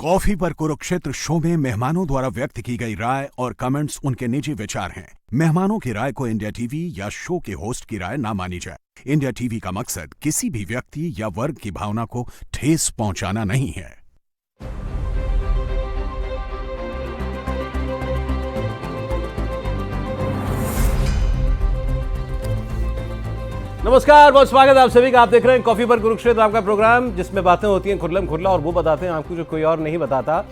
Coffee पर Kurukshetra show में मेहमानों द्वारा व्यक्त की गई राय और कमेंट्स उनके निजी विचार हैं। मेहमानों की राय को इंडिया टीवी या शो के होस्ट की राय ना मानी जाए। इंडिया टीवी का मकसद किसी भी व्यक्ति या वर्ग की भावना को ठेस पहुंचाना नहीं है। नमस्कार, बहुत स्वागत है आप सभी का। आप देख रहे हैं कॉफी पर कुरुक्षेत्र, आपका प्रोग्राम जिसमें बातें होती हैं खुल्लम खुल्ला और वो बताते हैं आपको जो कोई और नहीं बताता।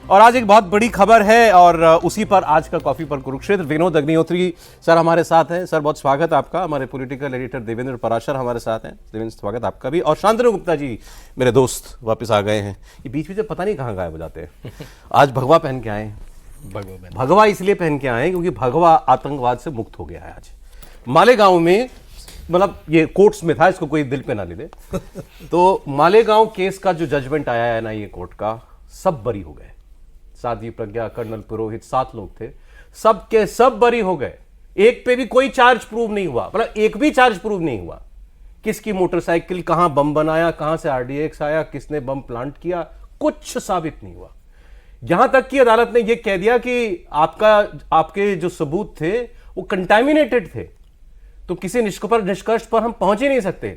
और आज एक बहुत बड़ी खबर है और उसी पर आज का कॉफी पर कुरुक्षेत्र। विनोद अग्निहोत्री सर हमारे साथ हैं। सर बहुत स्वागत आपका। हमारे पॉलिटिकल एडिटर देवेंद्र पराशर हमारे साथ हैं। देवेंद्र स्वागत आपका भी। और शांतनु गुप्ता जी मेरे दोस्त वापस आ गए हैं। ये बीच में पता नहीं कहाँ गायब हो जाते हैं। आज भगवा पहन के आए हैं। भगवा इसलिए पहन के आए क्योंकि भगवा आतंकवाद से मुक्त हो गया है। आज मालेगांव में, मतलब ये कोर्ट्स में था, इसको कोई दिल पे ना ले ले। तो मालेगांव केस का जो जजमेंट आया है ना, ये कोर्ट का, सब बरी हो गए। साध्वी प्रज्ञा, कर्नल पुरोहित, 7 लोग थे, सब के सब बरी हो गए। एक पे भी कोई चार्ज प्रूव नहीं हुआ, मतलब एक भी चार्ज प्रूव नहीं हुआ। किसकी मोटरसाइकिल कहां बम बनाया, कहां से आरडीएक्स आया, किसने बम प्लांट किया, कुछ साबित नहीं हुआ। यहां तक कि अदालत ने यह कह दिया कि आपके जो सबूत थे वो कंटामिनेटेड थे, तो किसी निष्कर्ष पर हम पहुंच ही नहीं सकते।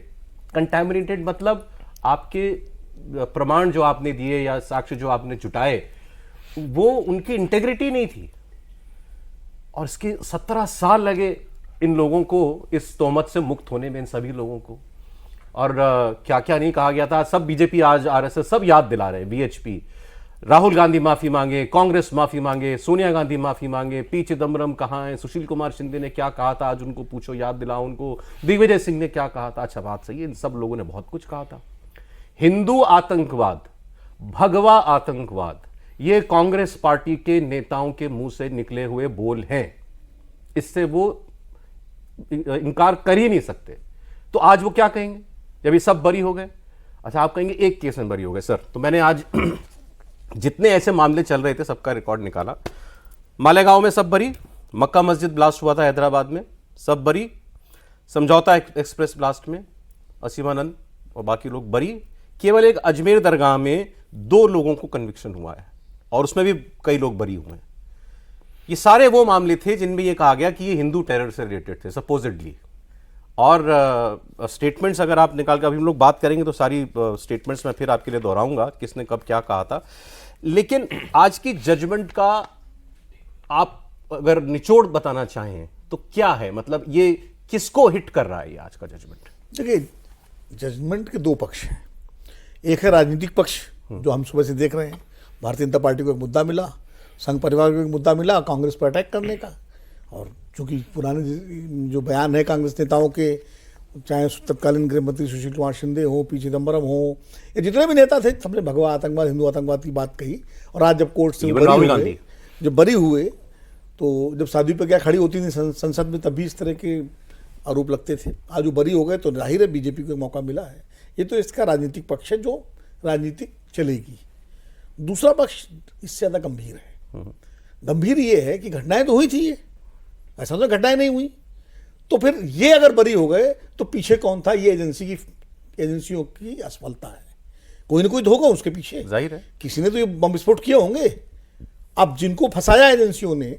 कंटैमिनेटेड मतलब आपके प्रमाण जो आपने दिए या साक्ष्य जो आपने जुटाए वो उनकी इंटेग्रिटी नहीं थी। और इसके 17 साल लगे इन लोगों को इस तोहमत से मुक्त होने में, इन सभी लोगों को। और क्या क्या नहीं कहा गया था। सब बीजेपी, आज आरएसएस सब याद दिला रहे हैं। बीएचपी, राहुल गांधी माफी मांगे, कांग्रेस माफी मांगे, सोनिया गांधी माफी मांगे, पी चिदम्बरम कहाँ है, सुशील कुमार शिंदे ने क्या कहा था, आज उनको पूछो, याद दिलाओ उनको। दिग्विजय सिंह ने क्या कहा था। अच्छा, बात सही है, इन सब लोगों ने बहुत कुछ कहा था। हिंदू आतंकवाद, भगवा आतंकवाद, ये कांग्रेस पार्टी के नेताओं के मुंह से निकले हुए बोल हैं। इससे वो इनकार कर ही नहीं सकते। तो आज वो क्या कहेंगे जब ये सब बरी हो गए? अच्छा, आप कहेंगे एक केस में बरी हो गए। सर, तो मैंने आज जितने ऐसे मामले चल रहे थे सबका रिकॉर्ड निकाला। मालेगांव में सब बरी, मक्का मस्जिद ब्लास्ट हुआ था हैदराबाद में, सब बरी, समझौता एक्सप्रेस ब्लास्ट में असीमानंद और बाकी लोग बरी। केवल एक अजमेर दरगाह में 2 लोगों को कन्विक्शन हुआ है और उसमें भी कई लोग बरी हुए हैं। ये सारे वो मामले थे जिनमें ये कहा गया कि ये हिंदू टेरर से रिलेटेड थे सपोजिडली। और स्टेटमेंट्स अगर आप निकाल कर, अभी हम लोग बात करेंगे तो सारी स्टेटमेंट्स मैं फिर आपके लिए दोहराऊंगा किसने कब क्या कहा था। लेकिन आज की जजमेंट का आप अगर निचोड़ बताना चाहें तो क्या है, मतलब ये किसको हिट कर रहा है ये आज का जजमेंट? देखिए, जजमेंट के 2 पक्ष हैं। एक है राजनीतिक पक्ष, जो हम सुबह से देख रहे हैं। भारतीय जनता पार्टी को एक मुद्दा मिला, संघ परिवार को एक मुद्दा मिला कांग्रेस पर अटैक करने का। और चूंकि पुराने जो बयान है कांग्रेस नेताओं के, चाहे तत्कालीन गृह मंत्री सुशील कुमार शिंदे हो, पी चिदम्बरम हो, ये जितने भी नेता थे, सबने भगवा आतंकवाद, हिंदू आतंकवाद की बात कही। और आज जब कोर्ट से बरी हुए तो जब साध्वी प्रज्ञा खड़ी होती थी संसद में, तब भी इस तरह के आरोप लगते थे। आज वो बरी हो गए तो जाहिर है बीजेपी को एक मौका मिला है। ये तो इसका राजनीतिक पक्ष है जो राजनीतिक चलेगी। दूसरा पक्ष इससे ज़्यादा गंभीर है। गंभीर ये है कि घटनाएं तो हुई थी, ये ऐसा तो घटनाएं नहीं हुई। तो फिर ये अगर बरी हो गए तो पीछे कौन था? ये एजेंसियों की असफलता है। कोई ना कोई तो होगा उसके पीछे, जाहिर है। किसी ने तो ये बम विस्फोट किए होंगे। अब जिनको फंसाया एजेंसियों ने,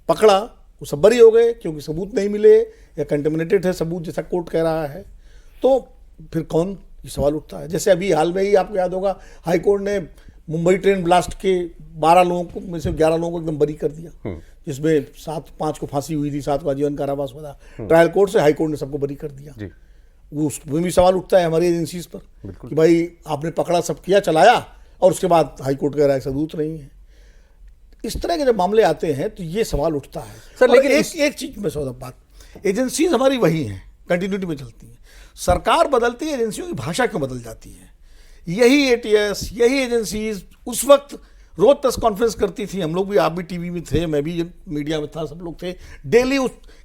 पकड़ा, वो सब बरी हो गए क्योंकि सबूत नहीं मिले या कंटेमिनेटेड है सबूत, जैसा कोर्ट कह रहा है। तो फिर कौन, ये सवाल उठता है। जैसे अभी हाल में ही आपको याद होगा, हाई कोर्ट ने मुंबई ट्रेन ब्लास्ट के 12 लोगों को में से 11 लोगों को एकदम बरी कर दिया, जिसमें 5 को फांसी हुई थी, 7 को आजीवन कारावास हुआ था। ट्रायल कोर्ट से हाई कोर्ट ने सबको बरी कर दिया। वो उसमें भी सवाल उठता है हमारी एजेंसीज पर कि भाई आपने पकड़ा, सब किया, चलाया, और उसके बाद हाई कोर्ट कह रहा है सबूत नहीं है। इस तरह के जब मामले आते हैं तो ये सवाल उठता है। सर, लेकिन एक चीज में सौदा बात, एजेंसीज हमारी वही हैं, कंटिन्यूटी में चलती हैं। सरकार बदलती है, एजेंसियों की भाषा क्यों बदल जाती है? यही एटीएस, यही एजेंसीज उस वक्त रोज प्रेस कॉन्फ्रेंस करती थी। हम लोग भी, आप भी टीवी में थे, मैं भी मीडिया में था, सब लोग थे। डेली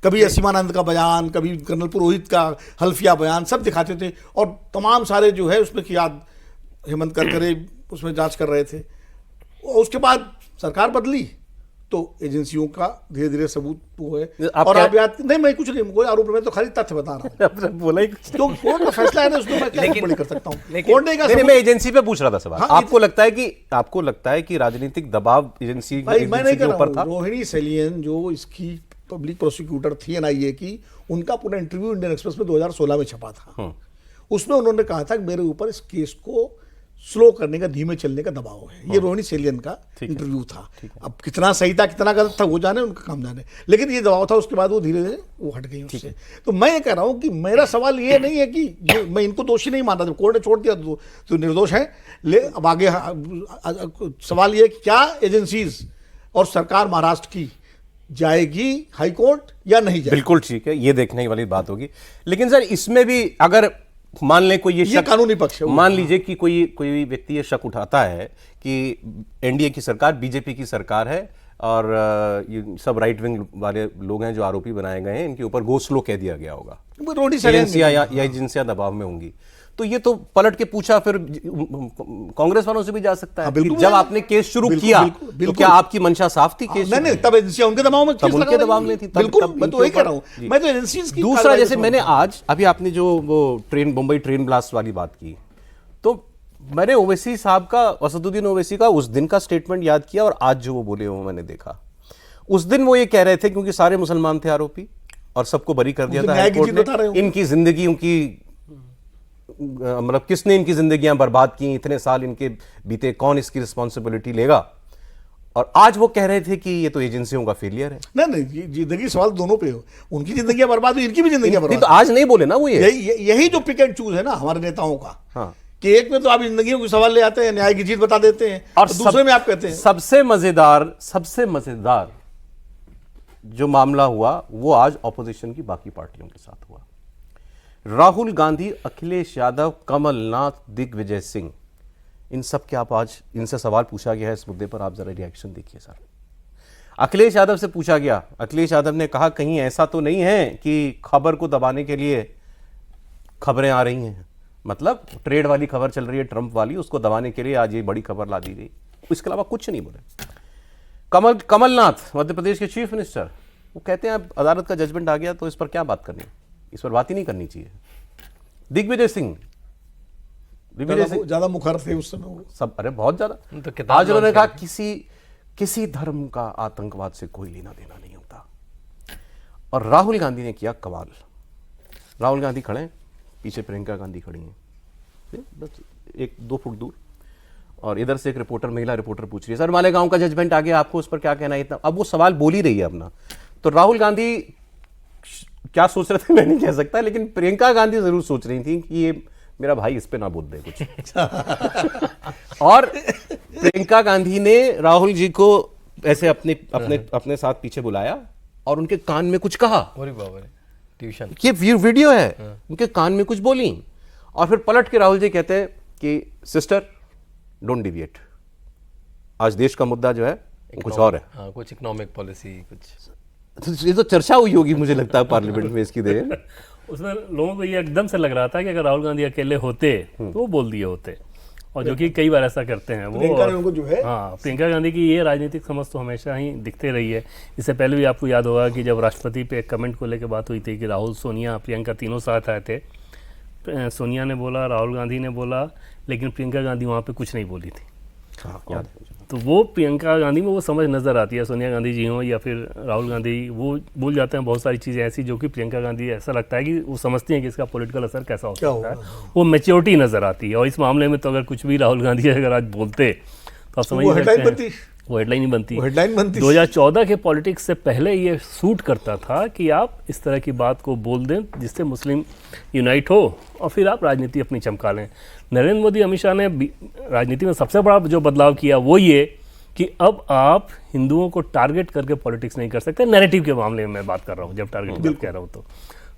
कभी असीमानंद का बयान, कभी कर्नल पुरोहित का हल्फिया बयान, सब दिखाते थे। और तमाम सारे जो है उसमें कि याद हेमंत करकरे उसमें जांच कर रहे थे। और उसके बाद सरकार बदली तो एजेंसियों का धीरे धीरे सबूत वो है। आप और क्या- आप याद नहीं, मैं कुछ नहीं, कोई आरोप नहीं, मैं तो खाली तथ्य बता रहा हूँ। आपने बोला ही कुछ तो कोर्ट का फैसला है ना, उसमें मैं क्या बड़ी कर सकता हूँ। कोर्ट ने नहीं, मैं एजेंसी पे पूछ रहा था सवाल। हाँ, आपको लगता है कि राजनीतिक दबाव एजेंसी भाई मैं नहीं के कर ऊपर रहा था? हूँ। रोहिणी सेलियन जो इसकी पब्लिक प्रोसिक्यूटर थी एनआईए की, उनका पूरा इंटरव्यू इंडियन एक्सप्रेस में 2016 में छपा था। उसमें उन्होंने कहा था कि मेरे ऊपर इस केस को स्लो करने का, धीमे चलने का दबाव है। ये रोहिणी सेलियन का इंटरव्यू था। अब कितना सही था कितना गलत था वो जाने, उनका काम जाने, लेकिन ये दबाव था। उसके बाद वो धीरे धीरे वो हट गई उससे। तो मैं ये कह रहा हूँ कि मेरा सवाल ये नहीं है कि मैं इनको दोषी नहीं मानता, जब कोर्ट ने छोड़ दिया तो निर्दोष है। अब आगे सवाल ये कि क्या एजेंसीज और सरकार महाराष्ट्र की जाएगी हाई कोर्ट या नहीं जाएगी? बिल्कुल ठीक है, ये देखने वाली बात होगी। लेकिन सर इसमें भी अगर मान लें कोई ये कानूनी पक्ष है। मान लीजिए कि कोई व्यक्ति ये शक उठाता है कि एनडीए की सरकार बीजेपी की सरकार है और ये सब राइट विंग वाले लोग हैं जो आरोपी बनाए गए हैं, इनके ऊपर गो स्लो कह दिया गया होगा, रोहिणी सेलियन एजेंसियां या एजेंसियां दबाव में होंगी, तो ये तो पलट के पूछा फिर कांग्रेस वालों से भी जा सकता है कि जब आपने केस शुरू किया तो क्या आपकी मंशा साफ थी? केस नहीं, तब एजेंसियां उनके दबाव में, तब उनके दबाव में थी। बिल्कुल, मैं तो वही कह रहा हूं। मैं तो एजेंसीज की दूसरा, जैसे मैंने आज अभी आपने जो वो ट्रेन मुंबई ट्रेन ब्लास्ट वाली बात की, तो मैंने ओवैसी साहब का, असदुद्दीन ओवैसी का उस दिन का स्टेटमेंट याद किया और आज जो वो बोले वो मैंने देखा। उस दिन वो ये कह रहे थे क्योंकि सारे मुसलमान थे आरोपी और सबको बरी कर दिया था हाई कोर्ट ने, इनकी जिंदगी उनकी मतलब किसने इनकी जिंदगियां बर्बाद की, इतने साल इनके बीते, कौन इसकी रिस्पॉन्सिबिलिटी लेगा? और आज वो कह रहे थे कि ये तो एजेंसियों का फेलियर है। नहीं, जिंदगी सवाल दोनों पे हो, उनकी जिंदगियां बर्बाद हुई, इनकी भी जिंदगियां बर्बाद। तो आज नहीं बोले ना वो, यही जो पिक एंड चूज है ना हमारे नेताओं का। हाँ। कि एक में तो आप जिंदगियों के सवाल ले आते हैं, न्याय की जीत बता देते हैं, और दूसरे में आप कहते हैं। सबसे मजेदार जो मामला हुआ वो आज ऑपोजिशन की बाकी पार्टियों के साथ हुआ। राहुल गांधी, अखिलेश यादव, कमलनाथ, दिग्विजय सिंह, इन सब के आप आज इनसे सवाल पूछा गया है इस मुद्दे पर, आप जरा रिएक्शन देखिए सर। अखिलेश यादव से पूछा गया, अखिलेश यादव ने कहा कहीं ऐसा तो नहीं है कि खबर को दबाने के लिए खबरें आ रही हैं, मतलब ट्रेड वाली खबर चल रही है ट्रंप वाली, उसको दबाने के लिए आज ये बड़ी खबर ला दी गई। इसके अलावा कुछ नहीं बोले। कमलनाथ, मध्य प्रदेश के चीफ मिनिस्टर, वो कहते हैं अब अदालत का जजमेंट आ गया तो इस पर क्या बात करनी, इस पर बात ही नहीं करनी चाहिए। दिग्विजय सिंह ज्यादा मुखर थे उस समय वो सब, अरे बहुत ज्यादा। तो आज उन्होंने कहा किसी धर्म का आतंकवाद से कोई लेना देना नहीं होता। और राहुल गांधी ने किया कमाल। राहुल गांधी खड़े हैं, पीछे प्रियंका गांधी खड़ी हैं, बस 1-2 फुट दूर, और इधर से एक रिपोर्टर, महिला रिपोर्टर पूछ रही है, सर मालेगांव का जजमेंट आ गया, आपको उस पर क्या कहना है? इतना अब वो सवाल बोल ही रही है अपना। तो राहुल गांधी क्या सोच रहे थे मैं नहीं कह सकता, लेकिन प्रियंका गांधी जरूर सोच रही थी कि ये मेरा भाई इस पे ना बोल दे कुछ। और प्रियंका गांधी ने राहुल जी को ऐसे अपने साथ पीछे बुलाया और उनके कान में कुछ कहा। ट्यूशन, ये वीडियो है, उनके कान में कुछ बोली और फिर पलट के राहुल जी कहते हैं कि सिस्टर डोंट डिविएट, आज देश का मुद्दा जो है कुछ और है। हाँ, कुछ इकोनॉमिक पॉलिसी कुछ, तो ये तो चर्चा हुई होगी मुझे लगता है पार्लियामेंट में इसकी देर। उसमें लोगों को ये एकदम से लग रहा था कि अगर राहुल गांधी अकेले होते तो वो बोल दिए होते, और जो कि कई बार ऐसा करते हैं वो। उनको जो है, हाँ, प्रियंका गांधी की ये राजनीतिक समझ तो हमेशा ही दिखते रही है। इससे पहले भी आपको याद होगा कि जब राष्ट्रपति पे एक कमेंट को लेकर बात हुई थी कि राहुल, सोनिया, प्रियंका तीनों साथ आए थे, सोनिया ने बोला, राहुल गांधी ने बोला, लेकिन प्रियंका गांधी वहाँ पे कुछ नहीं बोली थी। याद तो वो प्रियंका गांधी में वो समझ नज़र आती है, सोनिया गांधी जी हों या फिर राहुल गांधी, वो भूल जाते हैं बहुत सारी चीज़ें ऐसी जो कि प्रियंका गांधी ऐसा लगता है कि वो समझती हैं कि इसका पॉलिटिकल असर कैसा हो सकता है, वो मैच्योरिटी नज़र आती है। और इस मामले में तो अगर कुछ भी राहुल गांधी अगर आज बोलते तो आप समझ सकते हैं वो हेडलाइन ही बनती। 2014 के पॉलिटिक्स से पहले ये सूट करता था कि आप इस तरह की बात को बोल दें जिससे मुस्लिम यूनाइट हो और फिर आप राजनीति अपनी चमका लें। नरेंद्र मोदी, अमित शाह ने राजनीति में सबसे बड़ा जो बदलाव किया वो ये कि अब आप हिंदुओं को टारगेट करके पॉलिटिक्स नहीं कर सकते। नैरेटिव के मामले में मैं बात कर रहा हूँ, जब टारगेट की बात कह रहा हूँ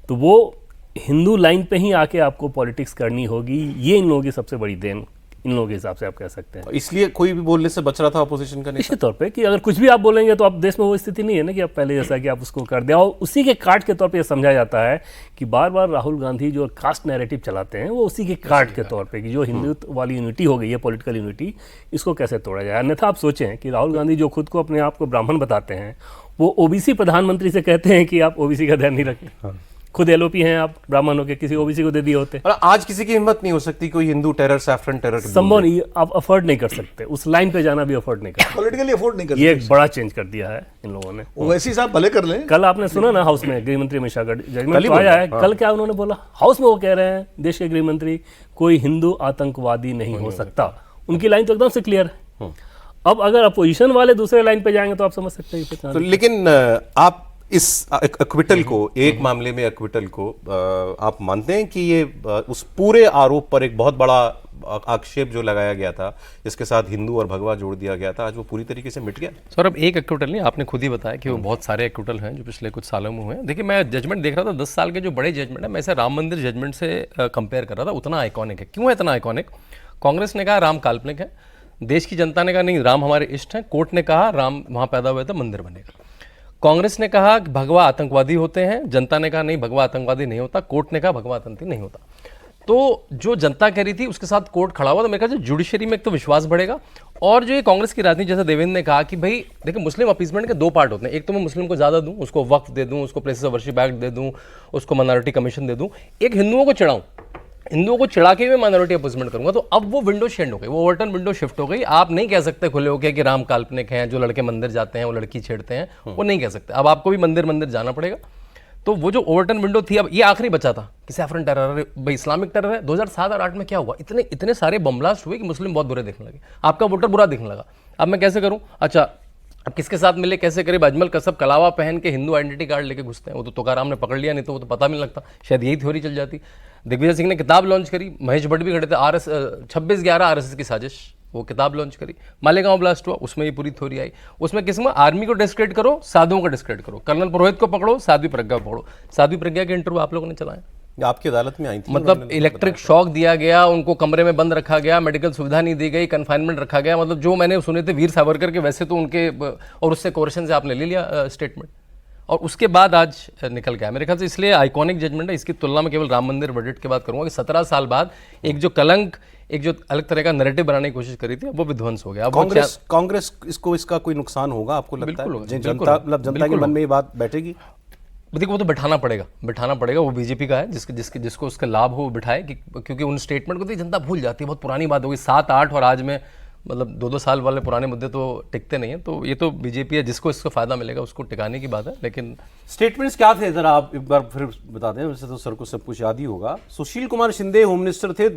तो वो हिंदू लाइन पे ही आके आपको पॉलिटिक्स करनी होगी। ये इन लोगों की सबसे बड़ी देन इन लोगों के हिसाब से आप कह सकते हैं। इसलिए कोई भी बोलने से बच रहा था अपोजिशन का नेता। निश्चित तौर पे कि अगर कुछ भी आप बोलेंगे तो अब देश में वो स्थिति नहीं है ना कि आप पहले जैसा कि आप उसको कर दिया, और उसी के काट के तौर पे ये समझा जाता है कि बार बार राहुल गांधी जो कास्ट नैरेटिव चलाते हैं वो उसी के काट के तौर पे कि जो हिंदुत्व वाली यूनिटी हो गई है, पॉलिटिकल यूनिटी, इसको कैसे तोड़ा जाए। अन्यथा आप सोचें कि राहुल गांधी जो खुद को अपने आप को ब्राह्मण बताते हैं, वो ओबीसी प्रधानमंत्री से कहते हैं कि आप ओबीसी का ध्यान नहीं रखते। खुद एलओपी हैं आप, ब्राह्मण होकर किसी ओबीसी को दे दिए होते। और आज किसी की हिम्मत नहीं हो सकती कोई हिंदू टेरर, सैफरन टेरर संभव नहीं, आप अफोर्ड नहीं कर सकते, उस लाइन पे जाना भी अफोर्ड नहीं कर सकते। पॉलिटिकली अफोर्ड नहीं कर ये सकते। एक बड़ा चेंज कर दिया है इन लोगों ने। ओवैसी साहब भले कर लें। कल आपने सुना ना हाउस में गृह मंत्री अमित शाह का जजमेंट कल ही तो आया बोला, है। कल क्या उन्होंने बोला हाउस में, वो कह रहे हैं देश के गृह मंत्री कोई हिंदू आतंकवादी नहीं हो सकता। उनकी लाइन तो एकदम से क्लियर है। अब अगर अपोजिशन वाले दूसरे लाइन पे जाएंगे तो आप समझ सकते हैं। तो लेकिन आप इस एक्विटल को, एक मामले में एक्विटल को आप मानते हैं कि ये उस पूरे आरोप पर एक बहुत बड़ा आक्षेप जो लगाया गया था, जिसके साथ हिंदू और भगवा जोड़ दिया गया था, आज वो पूरी तरीके से मिट गया? सर अब एक एक्विटल नहीं, आपने खुद ही बताया कि वो बहुत सारे एक्विटल हैं जो पिछले कुछ सालों में हुए हैं। देखिए मैं जजमेंट देख रहा था, 10 साल के जो बड़े जजमेंट है, मैं इसे राम मंदिर जजमेंट से कंपेयर कर रहा था। उतना आइकॉनिक है। क्यों है इतना आइकॉनिक? कांग्रेस ने कहा राम काल्पनिक है, देश की जनता ने कहा नहीं राम हमारे इष्ट हैं, कोर्ट ने कहा राम वहाँ पैदा हुए तो मंदिर बनेगा। कांग्रेस ने कहा कि भगवा आतंकवादी होते हैं, जनता ने कहा नहीं भगवा आतंकवादी नहीं होता, कोर्ट ने कहा भगवा आतंकवादी नहीं होता। तो जो जनता कह रही थी उसके साथ कोर्ट खड़ा हुआ, तो मेरे ख्याल से जुडिशरी में एक तो विश्वास बढ़ेगा। और जो ये कांग्रेस की राजनीति, जैसे देवेंद्र ने कहा कि भाई देखिए मुस्लिम अपीसमेंट के 2 पार्ट होते हैं। एक तो मैं मुस्लिम को ज़्यादा दूं, उसको वक्फ दे दूं, उसको places of worship act they दूं, उसको माइनॉरिटी कमीशन दे दूं। एक हिंदुओं को चिढ़ाऊं, हिंदुओं को चिढ़ा के मैं माइनॉरिटी अपीसमेंट करूंगा। तो अब वो विंडो शेड हो गई, वो ओवरटर्न विंडो शिफ्ट हो गई। आप नहीं कह सकते खुले होकर कि राम काल्पनिक हैं, जो लड़के मंदिर जाते हैं वो लड़की छेड़ते हैं, वो नहीं कह सकते। अब आपको भी मंदिर जाना पड़ेगा। तो वो जो ओवरटर्न विंडो थी, अब ये आखिरी बचा था कि सैफरन टेरर भाई इस्लामिक टेरर है। 2007 और 8 में क्या हुआ, इतने सारे बम ब्लास्ट हुए कि मुस्लिम बहुत बुरे दिखने लगे, आपका वोटर बुरा दिखने लगा। अब मैं कैसे करूं? अच्छा अब किसके साथ मिले, कैसे करीब अजमल कसब कलावा पहन के हिंदू आइडेंटिटी कार्ड लेके घुसते हैं। वो तो तुकाराम ने पकड़ लिया, नहीं तो वो तो पता भी नहीं लगता, शायद यही थ्योरी चल जाती। दिग्विजय सिंह ने किताब लॉन्च करी, महेश भट्ट भी खड़े थे, 26/11 आरएसएस की साजिश, वो किताब लॉन्च करी। मालेगांव ब्लास्ट हुआ, उसमें ये पूरी थ्योरी आई। उसमें किस में आर्मी को डिस्क्रेडिट करो, साधुओं को डिस्क्रेडिट करो, कर्नल पुरोहित को पकड़ो, साध्वी प्रज्ञा को पकड़ो। साध्वी प्रज्ञा के इंटरव्यू आप लोगों ने चलाए, आपकी अदालत में आई थी। मतलब इलेक्ट्रिक शॉक दिया गया, उनको कमरे में बंद रखा गया, मेडिकल सुविधा नहीं दी गई, कन्फाइनमेंट रखा गया। मतलब जो मैंने सुने थे वीर सावरकर के, वैसे तो उनके, और उससे कोरेशन से आपने ले लिया स्टेटमेंट, और उसके बाद आज निकल गया। मेरे ख्याल से इसलिए आइकॉनिक जजमेंट है। इसकी तुलना में केवल राम मंदिर वर्डिक्ट की बात करूंगा कि 17 साल बाद एक जो कलंक, एक जो अलग तरह का नैरेटिव बनाने की कोशिश करी थी, वो विध्वंस हो गया। कांग्रेस इसको, इसका कोई नुकसान होगा आपको लगता है? जनता के मन में ये बात बैठेगी? देखो वो तो बिठाना पड़ेगा। वो बीजेपी का है, जिसको उसका लाभ हो वो बिठाए, क्योंकि उन स्टेटमेंट को तो जनता भूल जाती है। बहुत पुरानी बात हो गई, 7, 8 और आज में मतलब 2-2 साल वाले पुराने मुद्दे तो टिकते नहीं हैं। तो ये तो बीजेपी है, जिसको इसका फायदा मिलेगा उसको टिकाने की बात है। लेकिन स्टेटमेंट्स क्या थे जरा आप एक बार फिर बता दें, वैसे तो सर को सब कुछ याद ही होगा। सुशील कुमार शिंदे होम मिनिस्टर थे,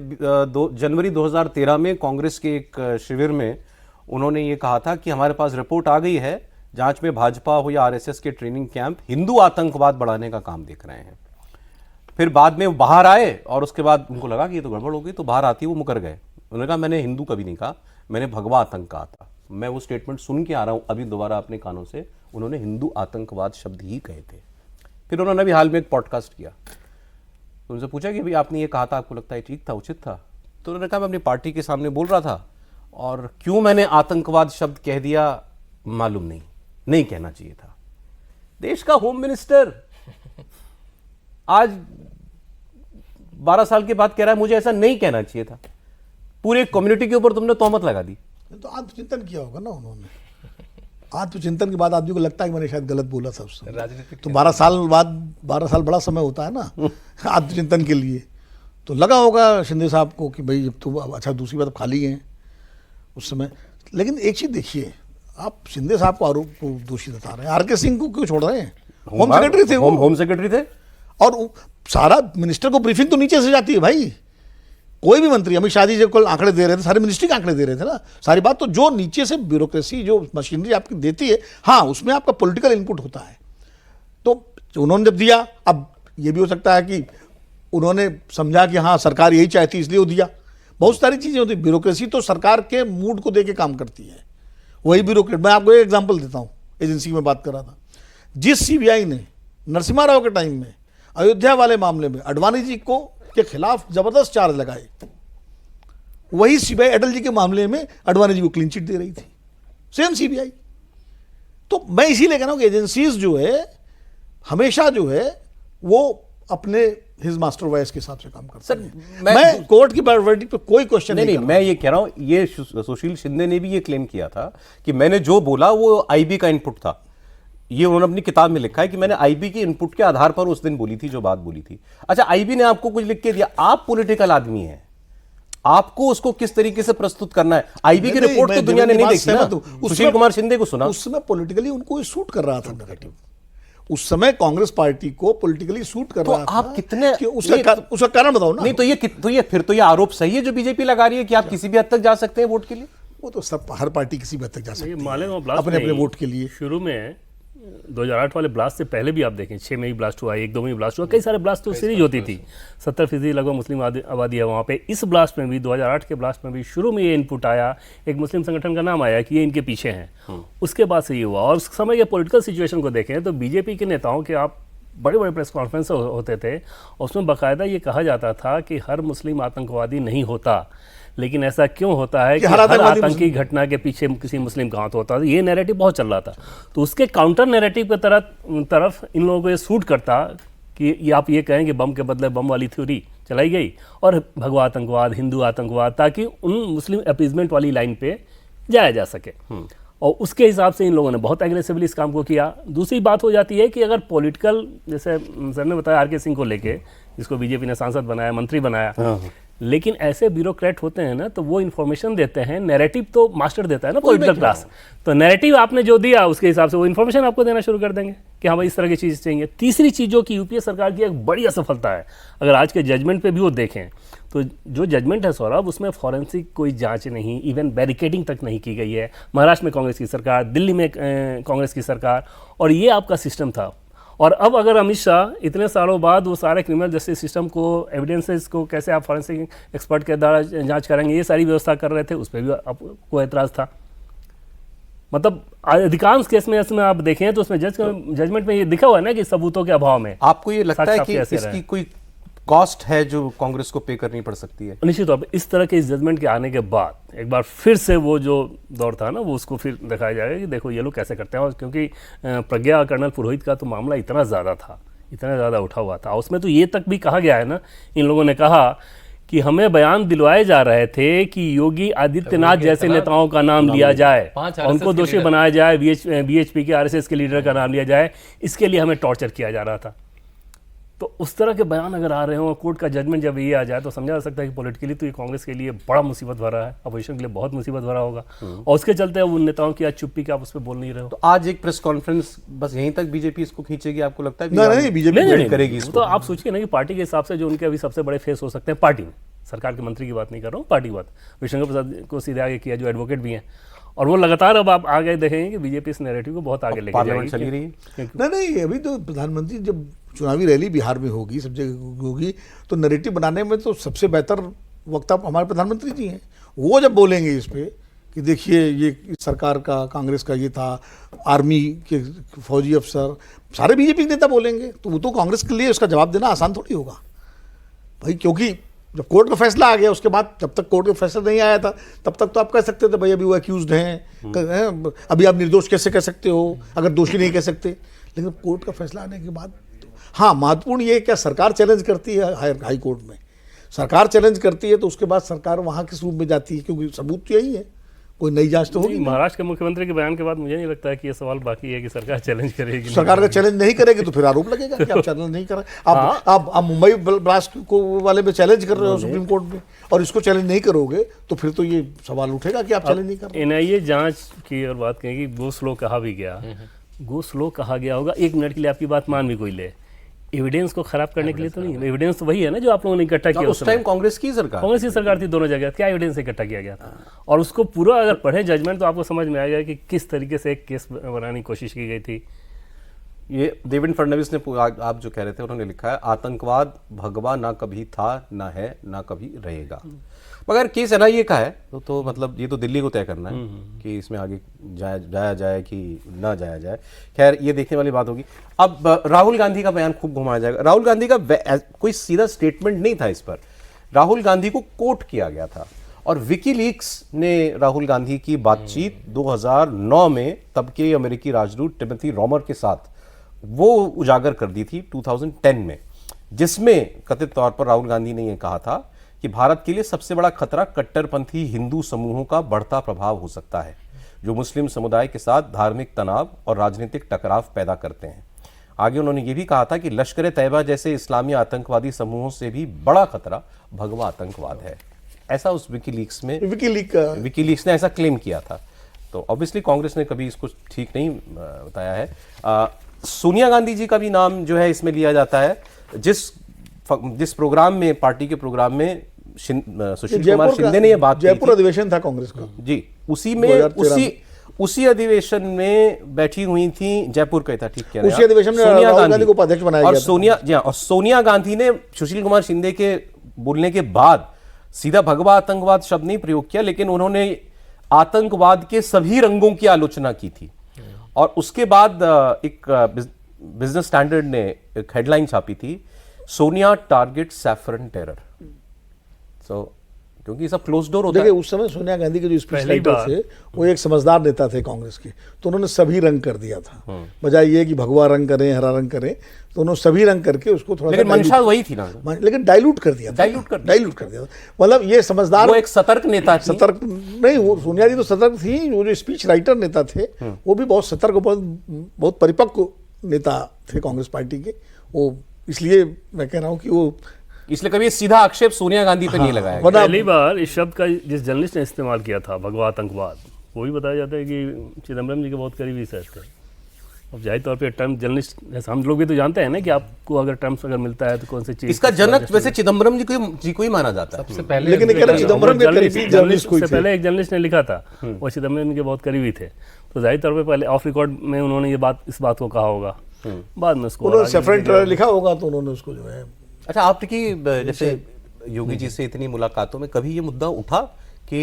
जनवरी 2013 में कांग्रेस के एक शिविर में उन्होंने ये कहा था कि हमारे पास रिपोर्ट आ गई है, जांच में भाजपा हो या आरएसएस के ट्रेनिंग कैंप हिंदू आतंकवाद बढ़ाने का काम देख रहे हैं। फिर बाद में बाहर आए और उसके बाद उनको लगा कि ये तो गड़बड़ हो गई, तो बाहर आती वो मुकर गए। उन्होंने कहा मैंने हिंदू कभी नहीं कहा, मैंने भगवा आतंक कहा था। मैं वो स्टेटमेंट सुन के आ रहा हूं अभी दोबारा अपने कानों से, उन्होंने हिंदू आतंकवाद शब्द ही कहे थे। फिर उन्होंने अभी हाल में एक पॉडकास्ट किया, तो उनसे पूछा कि भाई आपने ये कहा था, आपको लगता है ठीक था, उचित था? तो उन्होंने कहा मैं अपनी पार्टी के सामने बोल रहा था, और क्यों मैंने आतंकवाद शब्द कह दिया मालूम नहीं कहना चाहिए था। देश का होम मिनिस्टर आज 12 साल के बाद कह रहा है मुझे ऐसा नहीं कहना चाहिए था। पूरे कम्युनिटी के ऊपर तुमने तोहमत लगा दी। तो आत्मचिंतन किया होगा ना उन्होंने। आत्मचिंतन के बाद आदमी को लगता है कि मैंने शायद गलत बोला था उससे। तो 12 साल बाद, 12 साल बड़ा समय होता है ना आत्मचिंतन के लिए। तो लगा होगा शिंदे साहब को कि भाई अब तो अच्छा, दूसरी बात खाली हैं उस समय। लेकिन एक चीज़ देखिए, आप शिंदे साहब को आरोप को दोषी बता रहे हैं, आरके सिंह को क्यों छोड़ रहे हैं? होम सेक्रेटरी थे, होम सेक्रेटरी थे, और सारा मिनिस्टर को ब्रीफिंग तो नीचे से जाती है भाई। कोई भी मंत्री, अमित शाह जी जब कल आंकड़े दे रहे थे, सारे मिनिस्ट्री के आंकड़े दे रहे थे ना, सारी बात तो जो नीचे से ब्यूरोक्रेसी, जो मशीनरी आपकी देती है, हाँ उसमें आपका पॉलिटिकल इनपुट होता है। तो उन्होंने जब दिया, अब ये भी हो सकता है कि उन्होंने समझा कि हाँ सरकार यही चाहती इसलिए वो दिया। बहुत सारी चीज़ें होती है, ब्यूरोक्रेसी तो सरकार के मूड को दे के काम करती है। वही ब्यूरोक्रेट, मैं आपको एक एग्जाम्पल देता हूँ, एजेंसी की मैं बात कर रहा था। जिस सीबीआई ने नरसिम्हा राव के टाइम में अयोध्या वाले मामले में अडवाणी जी को के खिलाफ जबरदस्त चार्ज लगाए, वही सीबीआई अटल जी के मामले में अडवाणी जी को क्लीन चिट दे रही थी, सेम सीबीआई। तो मैं इसीलिए कह रहा हूं कि एजेंसीज जो है हमेशा जो है वो अपने हिज मास्टर वॉइस के हिसाब से काम करते हैं। मैं कोर्ट की वर्डिक्ट पे कोई क्वेश्चन नहीं, मैं ये कह रहा हूं, ये सुशील शिंदे ने भी ये क्लेम किया था कि मैंने जो बोला वो आईबी का इनपुट था। ये उन्होंने अपनी किताब में लिखा है कि मैंने आईबी के इनपुट के आधार पर उस दिन बोली थी जो बात बोली थी। अच्छा, आईबी ने आपको कुछ लिख के दिया, आप पॉलिटिकल आदमी हैं, आपको उसको किस तरीके से प्रस्तुत करना है। आईबी की रिपोर्ट तो दुनिया ने नहीं देखी ना, सुशील कुमार शिंदे को सुना। उस समय पॉलिटिकली उनको सूट कर रहा था नैरेटिव, उस समय कांग्रेस पार्टी को पॉलिटिकली सूट कर रहा था। आप कितने उसका कारण बताओ ना। नहीं तो ये फिर तो ये आरोप सही है जो बीजेपी लगा रही है कि आप किसी भी हद तक जा सकते हैं वोट के लिए। वो तो सब हर पार्टी किसी भी हद तक जा सकती है मालेगांव ब्लास्ट अपने अपने वोट के लिए। शुरू में 2008 वाले ब्लास्ट से पहले भी आप देखें 6 में ही ब्लास्ट हुआ, 1-2 में ही ब्लास्ट हुआ, कई सारे ब्लास्ट तो सीरीज होती थी। 70% लगभग मुस्लिम आबादी है वहाँ पे। इस ब्लास्ट में भी 2008 के ब्लास्ट में भी शुरू में ये इनपुट आया, एक मुस्लिम संगठन का नाम आया कि ये इनके पीछे हैं। उसके बाद से ये हुआ। और उस समय के पॉलिटिकल सिचुएशन को देखें तो बीजेपी के नेताओं के आप बड़े बड़े प्रेस कॉन्फ्रेंस होते थे, उसमें बाकायदा ये कहा जाता था कि हर मुस्लिम आतंकवादी नहीं होता, लेकिन ऐसा क्यों होता है कि हर आतंकी घटना के पीछे किसी मुस्लिम का हाथ होता है। ये नैरेटिव बहुत चल रहा था। तो उसके काउंटर नैरेटिव की तरफ इन लोगों को ये सूट करता कि ये आप ये कहें कि बम के बदले बम वाली थ्योरी चलाई गई और भगवा आतंकवाद, हिंदू आतंकवाद, ताकि उन मुस्लिम अपीजमेंट वाली लाइन पे जाया जा सके। और उसके हिसाब से इन लोगों ने बहुत एग्रेसिवली इस काम को किया। दूसरी बात हो जाती है कि अगर पॉलिटिकल, जैसे सर ने बताया आर.के. सिंह को लेके, जिसको बीजेपी ने सांसद बनाया, मंत्री बनाया, लेकिन ऐसे ब्यूरोक्रेट होते हैं ना, तो वो इन्फॉर्मेशन देते हैं, नैरेटिव तो मास्टर देता है ना पॉलिटिकल क्लास। तो नैरेटिव आपने जो दिया उसके हिसाब से वो इन्फॉर्मेशन आपको देना शुरू कर देंगे कि हाँ भाई इस तरह की चीज़ चाहिए। तीसरी चीज़ जो कि यूपीए सरकार की एक बड़ी असफलता है, अगर आज के जजमेंट पे भी वो देखें तो जो जजमेंट है सौरभ, उसमें फॉरेंसिक कोई जांच नहीं, इवन बैरिकेडिंग तक नहीं की गई है। महाराष्ट्र में कांग्रेस की सरकार, दिल्ली में कांग्रेस की सरकार, और ये आपका सिस्टम था। और अब अगर अमित शाह इतने सालों बाद वो सारे क्रिमिनल जस्टिस सिस्टम को, एविडेंसेस को कैसे आप फॉरेंसिक एक्सपर्ट के द्वारा जांच करेंगे, ये सारी व्यवस्था कर रहे थे, उस पर भी आपको एतराज़ था। मतलब अधिकांश केस में इसमें आप देखें तो उसमें जजमेंट में ये लिखा हुआ है ना कि सबूतों के अभाव में। आपको ये लगता है कि इसकी कोई कॉस्ट है जो कांग्रेस को पे करनी पड़ सकती है? निश्चित तौर पर इस तरह के जजमेंट के आने के बाद एक बार फिर से वो जो दौर था ना, वो उसको फिर दिखाया जाएगा कि देखो ये लोग कैसे करते हैं। और क्योंकि प्रज्ञा कर्नल पुरोहित का तो मामला इतना ज़्यादा था, इतना ज़्यादा उठा हुआ था, उसमें तो ये तक भी कहा गया है ना, इन लोगों ने कहा कि हमें बयान दिलवाए जा रहे थे कि योगी आदित्यनाथ जैसे नेताओं का नाम लिया जाए, उनको दोषी बनाया जाए, बीएचपी के आरएसएस के लीडर का नाम लिया जाए, इसके लिए हमें टॉर्चर किया जा रहा था। तो उस तरह के बयान अगर आ रहे हो, कोर्ट का जजमेंट जब ये आ जाए, तो समझा जा सकता है कि पॉलिटिकली तो ये कांग्रेस के लिए बड़ा मुसीबत भरा है, अपोजिशन के लिए बहुत मुसीबत भरा होगा। और उसके चलते उन नेताओं की आज चुप्पी के आप उस पर बोल नहीं रहे हो। तो आज एक प्रेस कॉन्फ्रेंस बस यहीं तक बीजेपी इसको खींचेगी, आपको लगता है? नहीं, बीजेपी करेगी इसको। तो आप सोचिए ना कि पार्टी के हिसाब से जो उनके अभी सबसे बड़े फेस हो सकते हैं पार्टी में, सरकार के मंत्री की बात नहीं कर रहा हूँ, पार्टी की बात, रविशंकर प्रसाद को सीधे आगे किया, जो एडवोकेट भी हैं, और वो लगातार अब आप आगे देखेंगे कि बीजेपी इस नैरेटिव को बहुत आगे लेके जाएगी। चली रही है। नहीं, अभी तो प्रधानमंत्री जब चुनावी रैली बिहार में होगी, सब जगह होगी, तो नैरेटिव बनाने में तो सबसे बेहतर वक्ता हमारे प्रधानमंत्री जी हैं। वो जब बोलेंगे इस पे कि देखिए ये सरकार का, कांग्रेस का ये था, आर्मी के फौजी अफसर, सारे बीजेपी के नेता बोलेंगे, तो वो तो कांग्रेस के लिए उसका जवाब देना आसान थोड़ी होगा भाई। क्योंकि जब कोर्ट का फैसला आ गया, उसके बाद जब तक कोर्ट का फैसला नहीं आया था, तब तक तो आप कह सकते थे भाई अभी वो अक्यूज्ड हैं, अभी आप निर्दोष कैसे कह सकते हो, अगर दोषी नहीं कह सकते। लेकिन कोर्ट का फैसला आने के बाद, हाँ, महत्वपूर्ण ये क्या सरकार चैलेंज करती है हाई कोर्ट में, सरकार चैलेंज करती है तो उसके बाद सरकार वहाँ किस रूप में जाती है, क्योंकि सबूत तो यही है, कोई नई जांच तो होगी। महाराष्ट्र के मुख्यमंत्री के बयान के बाद मुझे नहीं लगता है कि ये सवाल बाकी है कि सरकार चैलेंज करेगी। सरकार का चैलेंज नहीं करेगी तो फिर आरोप लगेगा कि आप चैलेंज नहीं कर रहे। आप मुंबई ब्लास्ट को वाले में चैलेंज कर रहे हो सुप्रीम कोर्ट में, और इसको चैलेंज नहीं करोगे तो फिर तो ये सवाल उठेगा कि आप चैलेंज नहीं कर रहे। एनआईए जांच की और बात कहें कि गो स्लो कहा भी गया, गो स्लो कहा गया होगा, 1 मिनट के लिए आपकी बात मान भी कोई ले, एविडेंस को खराब करने के लिए तो नहीं है। एविडेंस तो वही है ना जो आप लोगों ने इकट्ठा किया। उस टाइम कांग्रेस की सरकार थी दोनों जगह, क्या एविडेंस इकट्ठा किया गया था, और उसको पूरा अगर पढ़े जजमेंट तो आपको समझ में आएगा कि किस तरीके से एक केस बनाने की कोशिश की गई थी। ये देवेंद्र फडणवीस ने, आप जो कह रहे थे, उन्होंने लिखा है आतंकवाद भगवा ना कभी था, ना है, ना कभी रहेगा। मगर केस एनआईए का है तो मतलब ये तो दिल्ली को तय करना है कि इसमें आगे जाया जाए कि ना जाया जाए। खैर ये देखने वाली बात होगी। अब राहुल गांधी का बयान खूब घुमाया जाएगा। राहुल गांधी का कोई सीधा स्टेटमेंट नहीं था इस पर, राहुल गांधी को कोट किया गया था और विकीलीक्स ने राहुल गांधी की बातचीत 2009 में तब के अमेरिकी राजदूत टिमोथी रोमर के साथ वो उजागर कर दी थी 2010 में, जिसमें कथित तौर पर राहुल गांधी ने यह कहा था कि भारत के लिए सबसे बड़ा खतरा कट्टरपंथी हिंदू समूहों का बढ़ता प्रभाव हो सकता है, जो मुस्लिम समुदाय के साथ धार्मिक तनाव और राजनीतिक टकराव पैदा करते हैं। आगे उन्होंने ये भी कहा था कि लश्कर तैयबा जैसे इस्लामी आतंकवादी समूहों से भी बड़ा खतरा भगवा आतंकवाद है। ऐसा उस विकीलीक्स में विकीलीक्स ने ऐसा क्लेम किया था। तो ऑब्वियसली कांग्रेस ने कभी इसको ठीक नहीं बताया है। सोनिया गांधी जी का भी नाम जो है इसमें लिया जाता है, जिस प्रोग्राम में, पार्टी के प्रोग्राम में सुशील कुमार शिंदे ने यह बात की जयपुर अधिवेशन था कांग्रेस का जी, उसी में उसी अधिवेशन में बैठी हुई थी, जयपुर का था, ठीक कह रहे हैं, उसी अधिवेशन में राहुल गांधी को उपाध्यक्ष बनाया और गया और सोनिया गांधी ने सुशील कुमार शिंदे के बोलने के बाद सीधा भगवा आतंकवाद शब्द नहीं प्रयोग किया, लेकिन उन्होंने आतंकवाद के सभी रंगों की आलोचना की थी। और उसके बाद एक बिजनेस स्टैंडर्ड ने एक हेडलाइन छापी थी, सोनिया टारगेट सैफरन टेरर। सो क्योंकि सब क्लोज डोर होता है। देखिए, उस समय सोनिया गांधी के जो स्पीच राइटर थे वो एक समझदार नेता थे कांग्रेस के, तो उन्होंने सभी रंग कर दिया था, बजाय ये कि भगवा रंग करें, हरा रंग करें, तो उन्होंने सभी रंग करके उसको थोड़ा, लेकिन मंशा वही थी ना, लेकिन डाइल्यूट कर दिया, डाइल्यूट कर दिया। मतलब ये समझदार, वो एक सतर्क नेता थी। सतर्क नहीं, वो सोनिया जी तो सतर्क थी, वो जो स्पीच राइटर नेता थे वो भी बहुत सतर्क, बहुत परिपक्व नेता थे कांग्रेस पार्टी के। वो इसलिए मैं कह रहा हूँ कि वो, इसलिए कभी सीधा आक्षेप सोनिया गांधी पे नहीं लगाया। पहली बार इस शब्द का जिस जर्नलिस्ट ने इस्तेमाल किया था, भगवा आतंकवाद, वो भी बताया जाता है कि चिदम्बरम जी के बहुत करीबी शायद थे। अब जाहिर तौर पे टर्म जर्नलिस्ट, हम लोग भी तो जानते हैं ना कि आपको अगर टर्म्स अगर मिलता है तो कौन सी चीज। इसका जनक वैसे चिदम्बरम जी को ही माना जाता है सबसे पहले, लेकिन चिदम्बरम के करीबी जर्नलिस्ट कोई थे। पहले एक जर्नलिस्ट ने लिखा था, वो चिदम्बरम के बहुत करीबी थे, तो जाहिर तौर पे पहले ऑफ रिकॉर्ड में उन्होंने इस बात को कहा होगा, बाद में उसको सैफरन टेरर लिखा होगा तो उन्होंने उसको जो है। अच्छा, आपकी जैसे योगी जी से इतनी मुलाकातों में कभी ये मुद्दा उठा कि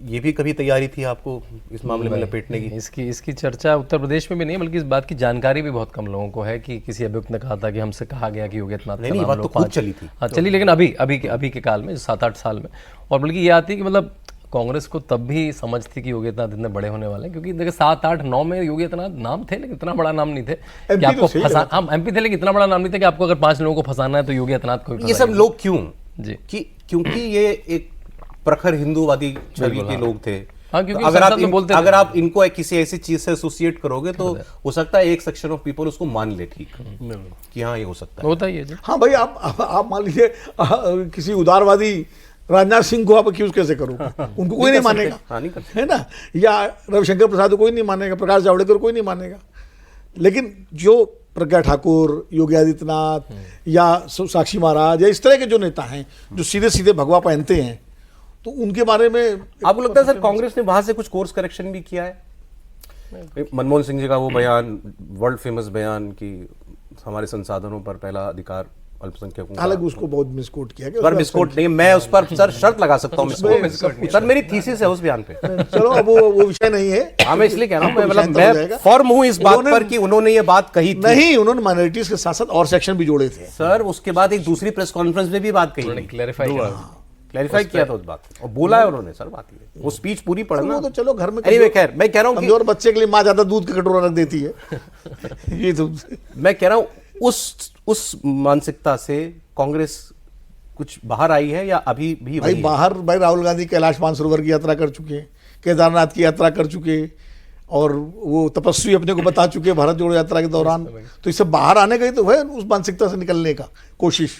ये भी कभी तैयारी थी आपको इस मामले में लपेटने की? इसकी चर्चा उत्तर प्रदेश में भी नहीं, बल्कि इस बात की जानकारी भी बहुत कम लोगों को है कि किसी अभियुक्त ने कहा था कि हमसे कहा गया कि योगी आदित्यनाथ नहीं, बात तो खूब चली थी। हाँ, चली, लेकिन अभी के काल में 7-8 साल में। और बल्कि ये आती है कि मतलब कांग्रेस को तब भी समझ थी कि योगी आदित्यनाथ इतने बड़े होने वाले हैं, क्योंकि देखिए 7-8-9 में योगी आदित्यनाथ नाम थे, लेकिन इतना बड़ा नाम नहीं थे कि आपको फंसा। हम एमपी थे, लेकिन इतना बड़ा नाम नहीं था कि आपको अगर 5 लोगों को फंसाना है तो योगी आदित्यनाथ को। ये सब लोग क्यों जी, क्योंकि ये एक प्रखर हिंदुवादी छवि के लोग थे। हाँ, क्योंकि अगर आप इनको किसी ऐसी चीज से एसोसिएट करोगे तो हो सकता है एक सेक्शन ऑफ पीपल उसको मान ले, ठीक कि हाँ ये हो सकता है, होता ही है जी। हाँ भाई, आप मान लीजिए किसी उदारवादी राजनाथ सिंह को आप अक्यूज कैसे करोगे? उनको कोई नहीं मानेगा, है ना, या रविशंकर प्रसाद को कोई नहीं मानेगा, प्रकाश जावड़ेकर कोई नहीं मानेगा। लेकिन जो प्रज्ञा ठाकुर, योगी आदित्यनाथ या साक्षी महाराज या इस तरह के जो नेता हैं जो सीधे सीधे भगवा पहनते हैं, तो उनके बारे में आपको लगता है सर कांग्रेस ने वहां से कुछ कोर्स करेक्शन भी किया है? मनमोहन सिंह जी का वो बयान, वर्ल्ड फेमस बयान कि हमारे संसाधनों पर पहला अधिकार अल्पसंख्यकों, हालांकि उसको बहुत मिसकोट किया गया। पर मिसकोट नहीं, मैं उस पर सर शर्त लगा सकता हूँ, सर मेरी थीसिस है उस बयान पे। चलो, अब वो विषय नहीं है। हाँ, मैं इसलिए कह रहा हूँ, मैं फॉर्म हूँ इस बात पर कि उन्होंने ये बात कही थी। नहीं, उन्होंने माइनॉरिटीज के साथ साथ और सेक्शन भी जोड़े थे सर। उसके बाद एक दूसरी प्रेस कॉन्फ्रेंस में भी बात कही, क्लैरिफाई किया था उस बात और बोला है उन्होंने सर बात ये। वो स्पीच पूरी पढ़ना, तो चलो घर में खैर मैं कह रहा हूँ कमजोर बच्चे के लिए माँ ज्यादा दूध का कटोरा रख देती है। ये तो मैं कह रहा हूँ उस मानसिकता से कांग्रेस कुछ बाहर आई है या अभी भी भाई बाहर? भाई राहुल गांधी कैलाश मानसरोवर की यात्रा कर चुके हैं, केदारनाथ की यात्रा कर चुके, और वो तपस्वी अपने को बता चुके भारत जोड़ो यात्रा के दौरान। तो इससे बाहर आने का ही तो है, उस मानसिकता से निकलने का कोशिश।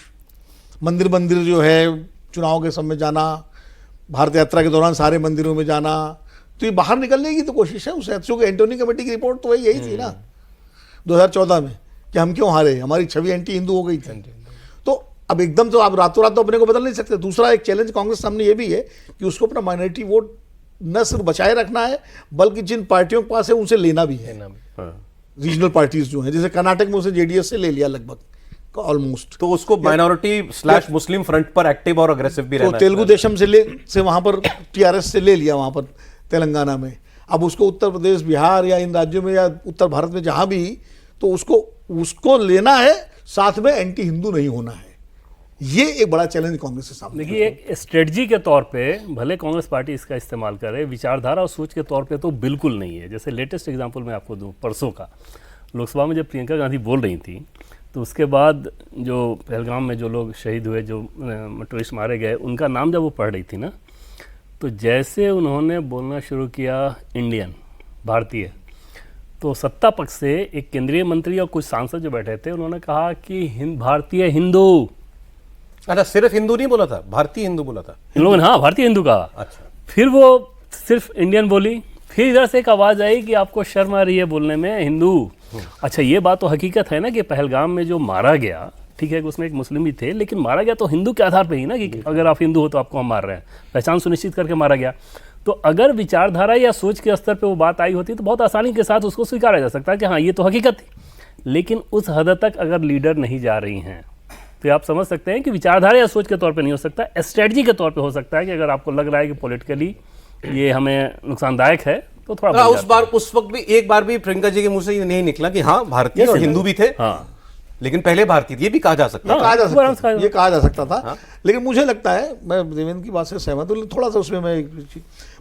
मंदिर जो है, चुनाव के समय जाना, भारत यात्रा के दौरान सारे मंदिरों में जाना, तो ये बाहर निकलने की तो कोशिश है। उस एंटोनी कमेटी की रिपोर्ट तो वही यही थी ना 2014 में, कि हम क्यों हारे, हमारी छवि एंटी हिंदू हो गई थी। तो अब एकदम तो आप रातों रात तो अपने को बदल नहीं सकते। दूसरा एक चैलेंज कांग्रेस सामने ये भी है कि उसको अपना माइनॉरिटी वोट न सिर्फ बचाए रखना है, बल्कि जिन पार्टियों के पास है उनसे लेना भी है। रीजनल पार्टीज जो हैं, जैसे कर्नाटक में उसे जेडीएस से ले लिया लगभग ऑलमोस्ट, तो उसको माइनॉरिटी / मुस्लिम फ्रंट पर एक्टिव और अग्रेसिव भी रहना है। तो तेलुगु देशम से वहां पर टीआरएस से ले लिया वहां पर तेलंगाना में। अब उसको उत्तर प्रदेश, बिहार या इन राज्यों में या उत्तर भारत में जहां भी, तो उसको लेना है, साथ में एंटी हिंदू नहीं होना है। ये एक बड़ा चैलेंज कांग्रेस के सामने। देखिए, एक स्ट्रेटजी के तौर पे भले कांग्रेस पार्टी इसका इस्तेमाल करे, विचारधारा और सोच के तौर पे तो बिल्कुल नहीं है। जैसे लेटेस्ट एग्जांपल मैं आपको दूं, परसों का लोकसभा में जब प्रियंका गांधी बोल रही थी, तो उसके बाद जो पहलगाम में जो लोग शहीद हुए, जो टूरिस्ट मारे गए, उनका नाम जब वो पढ़ रही थी ना, तो जैसे उन्होंने बोलना शुरू किया इंडियन, भारतीय, तो सत्ता पक्ष से एक केंद्रीय मंत्री और कुछ सांसद जो बैठे थे, उन्होंने कहा कि भारतीय हिंदू। अच्छा, सिर्फ हिंदू नहीं बोला था, भारतीय हिंदू बोला था इन लोगों ने, हाँ, भारतीय हिंदू कहा। अच्छा, फिर वो सिर्फ इंडियन बोली, फिर इधर से एक आवाज़ आई कि आपको शर्म आ रही है बोलने में हिंदू। अच्छा, ये बात तो हकीकत है ना कि पहलगाम में जो मारा गया, ठीक है कि उसमें एक मुस्लिम भी थे, लेकिन मारा गया तो हिंदू के आधार पे ही ना, कि अगर आप हिंदू हो तो आपको हम मार रहे हैं, पहचान सुनिश्चित करके मारा गया। तो अगर विचारधारा या सोच के स्तर पे वो बात आई होती तो बहुत आसानी के साथ उसको स्वीकारा जा सकता है कि हाँ, ये तो हकीकत थी। लेकिन उस हद तक अगर लीडर नहीं जा रही हैं, तो आप समझ सकते हैं कि विचारधारा या सोच के तौर पे नहीं हो सकता, स्ट्रेटजी के तौर पे हो सकता है कि अगर आपको लग रहा है कि पॉलिटिकली ये हमें नुकसानदायक है तो थोड़ा बढ़ जाता है। उस वक्त भी एक बार भी प्रियंका जी के मुंह से ये नहीं निकला कि हाँ भारतीय और हिंदू भी थे, हाँ, लेकिन पहले भारतीय, ये भी कहा जा सकता है। कहा जा आराम से सकता कहा था, ये कहा जा सकता था। लेकिन मुझे लगता है, मैं देवेंद्र की बात से सहमत हूँ, थोड़ा सा उसमें मैं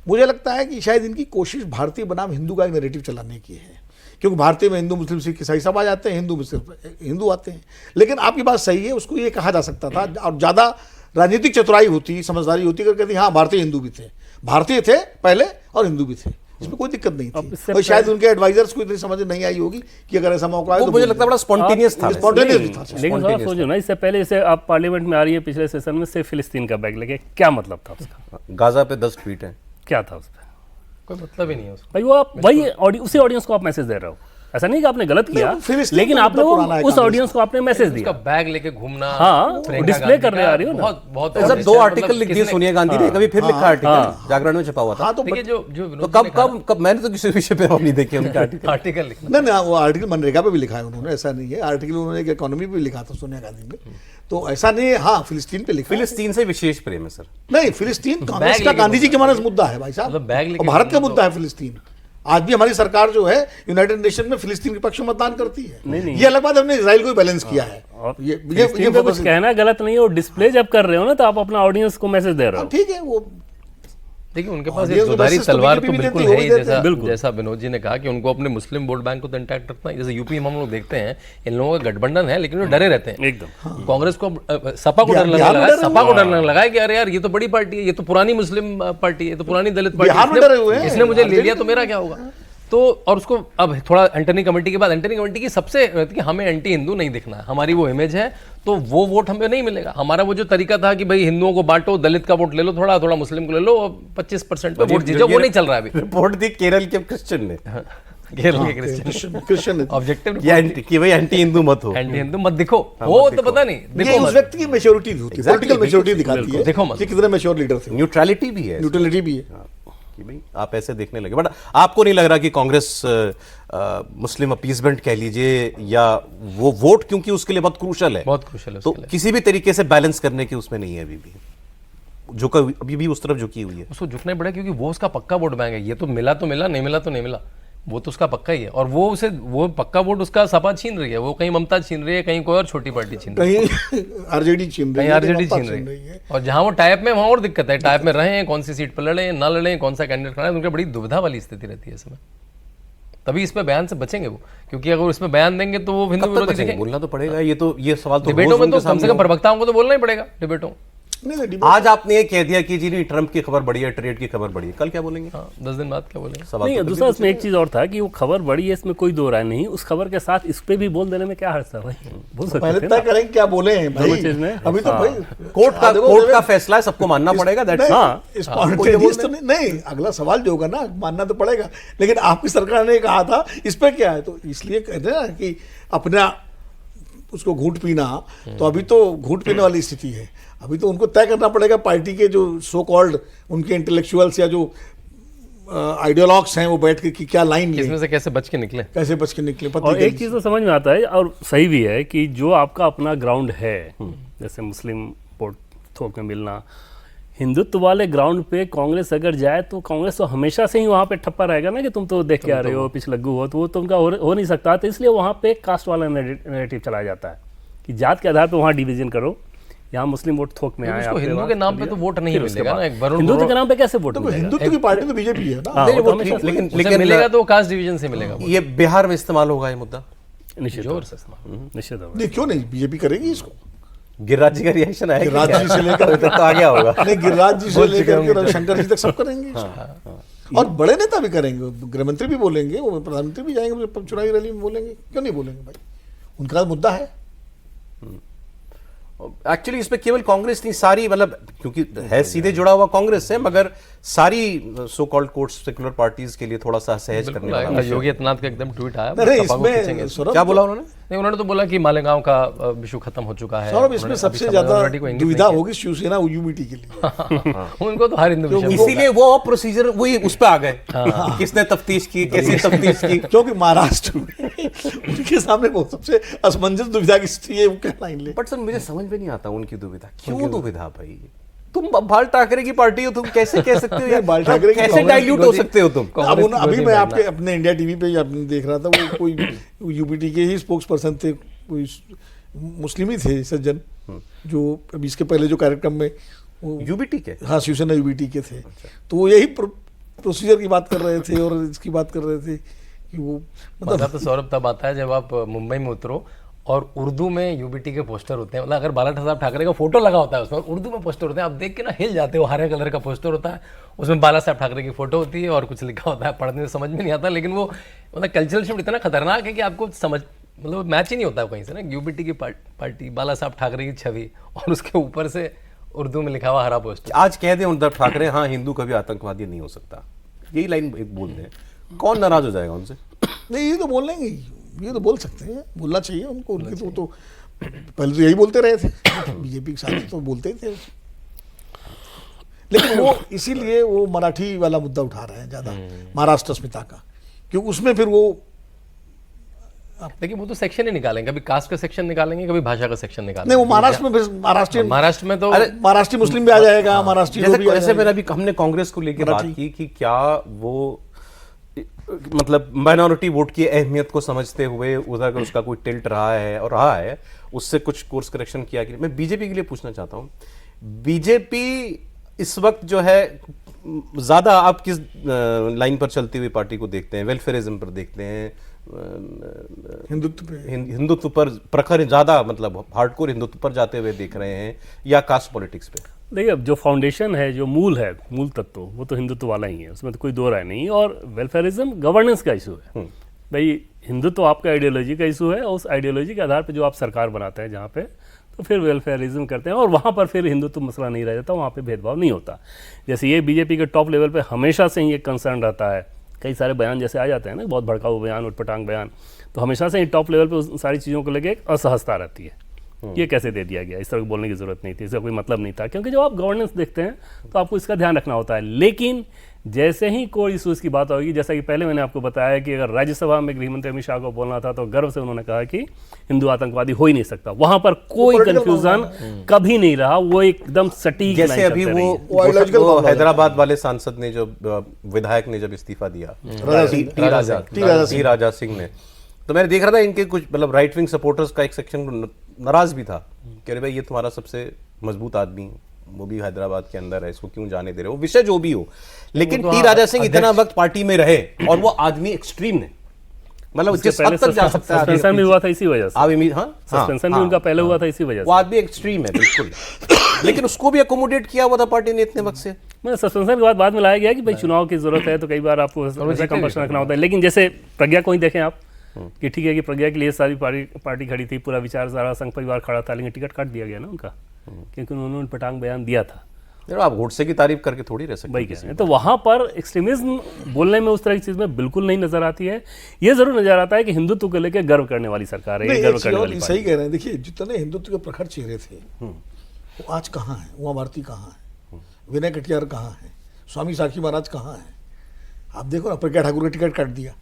मुझे लगता है कि शायद इनकी कोशिश भारतीय बनाम हिंदू का एक नैरेटिव चलाने की है, क्योंकि भारतीय में हिंदू मुस्लिम सिख ईसाई सब आ जाते हैं, हिंदू में सिर्फ हिंदू आते हैं। लेकिन आपकी बात सही है, उसको ये कहा जा सकता था, और ज़्यादा राजनीतिक चतुराई होती, समझदारी होती, अगर कहती हाँ भारतीय हिंदू भी थे, भारतीय थे पहले और हिंदू भी थे, इसमें कोई दिक्कत नहीं थी। और शायद उनके एडवाइजर्स को इतनी समझ नहीं आई होगी कि अगर ऐसा मौका आए तो मुझे लगता है बड़ा स्पॉन्टेनियस था। स्पॉन्टेनियस भी था। लेकिन थोड़ा सोचो ना, इससे पहले जैसे आप पार्लियामेंट में आ रही है पिछले सेशन में, सिर्फ फिलिस्तीन का बैग लेके, क्या मतलब था उसका? गाजा पे 10 ट्वीट हैं, क्या था उस पर? कोई मतलब ही नहीं है उसका। भाई वो आप वही उसी ऑडियंस को आप मैसेज दे रहे हो, ऐसा नहीं कि आपने गलत किया, फिलिस्तीन लेकिन तो आपने पुराना है उस कांग्रेस ऑडियंस को आपने मैसेज उसका दिया। बैग लेके घूमना, हाँ, प्रियंका डिस्प्ले गांधी करने का आ रही हो ना। बहुत बहुत सर obvious 2 है, आर्टिकल मतलब लिख दिए किसने- सोनिया गांधी ने, कभी फिर लिखा आर्टिकल, जागरण में छपा हुआ था। हाँ, तो देखिए, जो विनोद तो जी ने कहा- कब मैंने तो किसी विषय पे नहीं देखे उनके आर्टिकल। आर्टिकल लिखना, नहीं, वो आर्टिकल मनरेगा पे भी लिखा है उन्होंने, ऐसा नहीं है। आर्टिकल उन्होंने एक इकोनॉमी पे भी लिखा था सोनिया गांधी ने, तो ऐसा नहीं है। हाँ, फिलिस्तीन पे लिखा है। फिलिस्तीन से विशेष प्रेम है सर। नहीं, फिलिस्तीन कांग्रेस बैग का लेके गांधी जी के घूमना। मानस मुद्दा है भाई साहब, मतलब बैग लेके और भारत का घूमना मुद्दा है फिलिस्तीन। आज भी हमारी सरकार जो है यूनाइटेड नेशन में फिलिस्तीन के पक्ष में मतदान करती है। नहीं। ये अलग बात है, हमने इजराइल को बैलेंस किया है। और ये फिलिस्तीन पे कुछ कहना गलत नहीं है, और डिस्प्ले जब कर रहे हो ना, तो आप अपना ऑडियंस को मैसेज दे रहे हो। ठीक है। वो देखिए उनके पास ये एक तो दुधारी मैसेज तो तलवार बीजेपी तो भी बिल्कुल देती है है, ही, वो भी देते जैसा जैसा विनोद जी ने कहा कि उनको अपने मुस्लिम वोट बैंक को तो इंटैक्ट रखना है। जैसे यूपी में हम लोग देखते हैं, इन लोगों का गठबंधन है, लेकिन वो डरे रहते हैं एकदम। कांग्रेस को, सपा को डर लगने बिहार में लगा है, डरे सपा हुए को डर लगने लगा है कि अरे यार ये तो बड़ी पार्टी है, ये तो पुरानी मुस्लिम पार्टी है, ये तो पुरानी दलित पार्टी बिहार में है, डरे हुए हैं। इसने मुझे ले लिया तो मेरा क्या होगा। तो और उसको अब थोड़ा एंटनी कमेटी के बाद, एंटनी कमेटी की सबसे कि हमें एंटी हिंदू नहीं दिखना है, हमारी वो इमेज है, तो वो वोट हमें नहीं मिलेगा। हमारा वो जो तरीका था कि भाई हिंदुओं को बांटो, दलित का वोट ले लो, थोड़ा थोड़ा मुस्लिम को ले लो, 25% पे वोट जीतो, वो नहीं चल रहा है अभी। रिपोर्ट दी केरल के क्रिश्चियन ने, केरल के क्रिश्चियन क्रिश्चियन ऑब्जेक्टिव कि भाई एंटी हिंदू मत हो। एंटी हिंदू मत दिखो, वो तो पता नहीं, ये देखो उस मत। व्यक्ति की मेच्योरिटी होती है, पॉलिटिकल मेच्योरिटी दिखाती है, देखो मत। कि कितने मेच्योर लीडर थे, न्यूट्रलिटी भी है, न्यूट्रलिटी भी है। कि भाई आप ऐसे देखने लगे। बट आपको नहीं लग रहा कि कांग्रेस मुस्लिम अपीसमेंट कह लीजिए या वो वोट, क्योंकि उसके लिए बहुत क्रूशल है, बहुत क्रूशल है तो उसके लिए। किसी भी तरीके से बैलेंस करने की उसमें नहीं है अभी भी, जो अभी भी उस तरफ झुकी हुई है। उसको झुकना ही पड़ेगा, क्योंकि वो उसका पक्का वोट बैंक है। ये तो मिला तो मिला, नहीं मिला तो नहीं मिला, वो तो उसका पक्का ही है। और वो उसे, वो पक्का वोट उसका सपा छीन रही है, वो कहीं ममता छीन रही है, कहीं कोई और छोटी पार्टी छीन रही है, कहीं आरजेडी छीन रही कहीं है, आरजेडी ममता छीन रही है। और जहां वो टाइप में, वहां और दिक्कत है, टाइप में रहे, कौन सी सीट पर लड़े ना लड़े, कौन सा कैंडिडेट खड़ा है, उनकी बड़ी दुविधा वाली स्थिति रहती है इसमें। तभी इसमें बयान से बचेंगे वो, क्योंकि अगर इसमें बयान देंगे तो वो हिंदू कब तक विरोधी बचेंगे? दिखेंगे। बोलना तो पड़ेगा, ये तो ये सवाल तो डिबेटों रोज में तो उनके कम से सामने कम होगा। प्रवक्ताओं को तो बोलना ही पड़ेगा डिबेटों। नहीं, आज आपने ये कह दिया कि जी नहीं, ट्रंप की खबर बढ़ी है, ट्रेड की खबर बढ़ी है, कल क्या बोलेंगे? हाँ, 10 दिन बाद क्या बोलेंगे? सवाल नहीं, तो दूसरा इसमें एक चीज और था कि वो खबर बड़ी है, इसमें कोई दो राय नहीं। उस खबर के साथ इस पे भी बोल देने में क्या हर्ज था भाई, बोल सकते पहले थे तय ना। करें क्या बोले हैं भाई, दोनों चीज में। अभी तो भाई कोर्ट का फैसला है, सबको मानना पड़ेगा। दैट्स हाँ। स्पॉन्टेनियस तो नहीं, अगला सवाल जो होगा ना, मानना तो पड़ेगा। लेकिन आपकी सरकार ने कहा था इस पे क्या है, तो इसलिए कहते हैं ना कि अपना उसको घूंट पीना, तो अभी तो घूंट पीने वाली स्थिति है। अभी तो उनको तय करना पड़ेगा, पार्टी के जो सो कॉल्ड उनके इंटेलेक्चुअल्स या जो आइडियोलॉग्स हैं, वो बैठ के कि क्या लाइन इसमें लें, से कैसे बच के निकले। कैसे बच के निकले। और एक चीज़ तो समझ में आता है, और सही भी है, कि जो आपका अपना ग्राउंड है, जैसे मुस्लिम वोट थोक में मिलना, हिंदुत्व वाले ग्राउंड पे कांग्रेस अगर जाए तो कांग्रेस तो हमेशा से ही वहाँ पे ठप्पा रहेगा ना, कि तुम तो देख के आ रहे हो, पिछलग्गू हो, तो वो तुमका हो नहीं सकता। तो इसलिए वहाँ पे कास्ट वाला नैरेटिव चलाया जाता है कि जात के आधार पे वहाँ डिवीजन करो, यहाँ मुस्लिम वोट थोक में आए। उसको आपके हिंदू वहाँ के नाम पे चलिए, तो वोट नहीं फिर उसके मिलेगा ना, बाद एक वरुण हिंदुत्व के नाम पे कैसे वोट तो मिलेगा? हिंदुत्व की पार्टी तो बीजेपी है ना। हाँ, नहीं, वो वो तो हमेशा ठीक, लेकिन उसे मिलेगा तो कास्ट डिवीजन से मिलेगा ये बिहार में इस्तेमाल होगा ये मुद्दा। निश्चित जोर तौर से से, निश्चित तौर नहीं क्यों नहीं, बीजेपी करेगी इसको। गिरिराज जी का रिएक्शन आया गिरिराज जी से लेकर अभी तक तो आ गया होगा। नहीं, गिरिराज जी से लेकर के रविशंकर जी तक सब करेंगे इसको। और बड़े नेता भी करेंगे, गृह मंत्री भी बोलेंगे, वो प्रधानमंत्री भी जाएंगे चुनावी रैली में बोलेंगे, क्यों नहीं बोलेंगे भाई, उनका मुद्दा है। एक्चुअली इसमें केवल कांग्रेस नहीं, सारी मतलब क्योंकि है सीधे जुड़ा हुआ कांग्रेस से, मगर सारी so called court secular parties के लिए थोड़ा सा सहज करने वाला आएगा। योगी आदित्यनाथ का एकदम ट्वीट आया, नहीं, सपा को खींचेंगे। इसमें सौरभ क्या बोला उन्होंने? नहीं, उन्होंने तो बोला कि मालेगांव का इशू खत्म हो चुका है। सौरभ, इसमें उन्होंने सबसे अभी ज्यादा समाजवादी को इंगित दुविधा नहीं होगी शिवसेना यूबीटी के लिए। किया। उनको तो हर हिंदू विषय में इसीलिए वो प्रोसीजर वही उस पे आ गए कि किसने तफ्तीश की, कैसी तफ्तीश की। क्योंकि महाराष्ट्र में उनके सामने वो सबसे असमंजस दुविधा की स्थिति है, वो क्या लाइन ले। बट सर मुझे समझ में नहीं आता उनकी दुविधा, क्यों दुविधा भाई? तुम बाल ठाकरे की पार्टी हो, तुम कैसे कह सकते हो यार? बाल ठाकरे की कैसे कांग्रेस डाइल्यूट हो सकते हो तुम? अब अभी मैं आपके अपने इंडिया टीवी पे आपने देख रहा था, वो कोई यूपीटी के ही स्पोक्स पर्सन थे, कोई मुस्लिम ही थे सज्जन, जो अभी इसके पहले जो कार्यक्रम में वो यूबीटी के, हाँ शिवसेना यूबीटी के थे, तो वो यही प्रोसीजर की बात कर रहे थे और इसकी बात कर रहे थे कि वो मजा तो सौरभ तब आता है जब आप मुंबई में उतरो और उर्दू में यूबीटी के पोस्टर होते हैं, मतलब अगर बाला साहब ठाकरे का फोटो लगा होता है उसमें और उर्दू में पोस्टर होते हैं, आप देख के ना हिल जाते हो। हरे कलर का पोस्टर होता है, उसमें बाला साहब ठाकरे की फोटो होती है और कुछ लिखा होता है, पढ़ने में समझ में नहीं आता, लेकिन वो मतलब कल्चरल शिफ्ट इतना खतरनाक है कि आपको समझ मतलब मैच ही नहीं होता कहीं से ना। यूबीटी की पार्टी, बाला साहब ठाकरे की छवि और उसके ऊपर से उर्दू में लिखा हुआ हरा पोस्टर। आज कह दें उद्धव ठाकरे हाँ हिंदू कभी आतंकवादी नहीं हो सकता, यही लाइन एक बोल दें, कौन नाराज हो जाएगा उनसे? नहीं, ये तो बोल लेंगे, ये तो बोल सकते हैं, बोलना चाहिए उनको। उनके तो पहले तो यही बोलते रहे थे, बीजेपी के साथ तो बोलते ही थे, लेकिन वो इसीलिए वो मराठी वाला मुद्दा उठा रहे हैं ज्यादा, महाराष्ट्र अस्मिता का, क्योंकि उसमें फिर वो लेकिन वो तो सेक्शन ही निकालेंगे, कभी कास्ट का सेक्शन निकालेंगे, कभी भाषा का सेक्शन निकालेंगे। नहीं, वो महाराष्ट्र में महाराष्ट्र में तो महाराष्ट्रीय मुस्लिम भी आ जाएगा, महाराष्ट्रीय भी आ जैसे जाएगा। मैंने अभी हमने कांग्रेस को लेकर बात की कि क्या वो मतलब माइनॉरिटी वोट की अहमियत को समझते हुए उधर उसका कोई टिल्ट रहा है और रहा है, उससे कुछ कोर्स करेक्शन किया कि मैं बीजेपी के लिए पूछना चाहता हूं, बीजेपी इस वक्त जो है ज्यादा आप किस लाइन पर चलती हुई पार्टी को देखते हैं? वेलफेयरिज्म पर देखते हैं, हिंदुत्व पे हिंदुत्व पर प्रखर ज्यादा मतलब हार्डकोर हिंदुत्व पर जाते हुए देख रहे हैं, या कास्ट पॉलिटिक्स पे? देखिए, अब जो फाउंडेशन है, जो मूल है, मूल तत्व, वो तो हिंदुत्व वाला ही है, उसमें तो कोई दो राय नहीं। और वेलफेयरिज्म गवर्नेंस का इशू है भाई, हिंदुत्व आपका आइडियोलॉजी का इशू है और उस आइडियोलॉजी के आधार पर जो आप सरकार बनाते हैं जहाँ पे, तो फिर वेलफेयरिज्म करते हैं और वहाँ पर फिर हिंदुत्व मसला नहीं रह जाता, वहाँ पे भेदभाव नहीं होता। जैसे ये बीजेपी के टॉप लेवल पे हमेशा से ही ये कंसर्न रहता है, कई सारे बयान जैसे आ जाते हैं ना, बहुत भड़काऊ बयान, उटपटांग बयान, तो हमेशा से ही टॉप लेवल पे उस सारी चीज़ों को लेके एक असहजता रहती है। ये कैसे दे दिया गया, इस तरह बोलने की जरूरत नहीं थी, इसका कोई मतलब नहीं था, क्योंकि जब आप गवर्नेंस देखते हैं तो आपको इसका ध्यान रखना होता है। लेकिन जैसे ही कोई इशूज़ की बात होगी, जैसा कि पहले मैंने आपको बताया कि अगर राज्यसभा में गृहमंत्री अमित शाह को बोलना था तो गर्व से उन्होंने कहा कि हिंदू आतंकवादी हो ही नहीं सकता, वहां पर कोई कंफ्यूजन कभी नहीं रहा, वो एकदम सटीक। जैसे अभी वो हैदराबाद वाले सांसद ने जो विधायक ने जब इस्तीफा दिया, टी राजा सिंह ने, तो मैंने देख रहा था इनके कुछ मतलब राइट विंग सपोर्टर्स का एक सेक्शन नाराज भी था कि अरे भाई ये तुम्हारा सबसे मजबूत आदमी, वो भी हैदराबाद के अंदर है, इसको क्यों जाने दे रहे हो, विषय जो भी हो। लेकिन टी राजा सिंह इतना वक्त पार्टी में रहे और वो आदमी एक्सट्रीम ने मतलब जिस हद तक जा सकता है, सस्पेंशन भी हुआ था इसी वजह से, सस्पेंशन भी उनका पहले हुआ था इसी वजह से, वो आदमी एक्सट्रीम है बिल्कुल। लेकिन उसको भी अकोमोडेट किया हुआ था पार्टी ने इतने वक्त से। मैं सस्पेंशन के बाद में लाया गया कि भाई चुनाव की जरूरत है तो कई बार आपको ऐसा कंपल्शन रखना होता है। लेकिन जैसे प्रज्ञा को ही देखें आप कि ठीक है कि प्रज्ञा के लिए सारी पार्टी खड़ी थी, पूरा विचारधारा संघ परिवार खड़ा था, लेकिन टिकट काट दिया गया ना उनका, क्योंकि उन्होंने पटांग बयान दिया था। आप गोडसे की तारीफ करके थोड़ी रह सकते भाई हैं। तो वहां पर एक्सट्रीमिज्म बोलने में उस तरह की चीज में बिल्कुल नहीं नजर आती है। ये जरूर नजर आता है कि हिंदुत्व को लेकर गर्व करने वाली सरकार है, गर्व करने वाली सही कह रहे हैं। देखिए, जितने हिंदुत्व के प्रखर चेहरे थे वो आज कहाँ है? उमा भारती कहाँ है? विनय कटियार कहाँ है? स्वामी साखी महाराज कहाँ है? आप देखो ना, प्रज्ञा ठाकुर का टिकट काट दिया।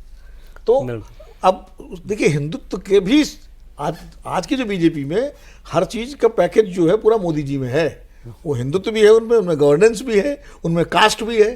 तो अब देखिए, हिंदुत्व के भी आज की जो बीजेपी में हर चीज का पैकेज जो है पूरा मोदी जी में है। वो हिंदुत्व भी है उनमें गवर्नेंस भी है, उनमें कास्ट भी है।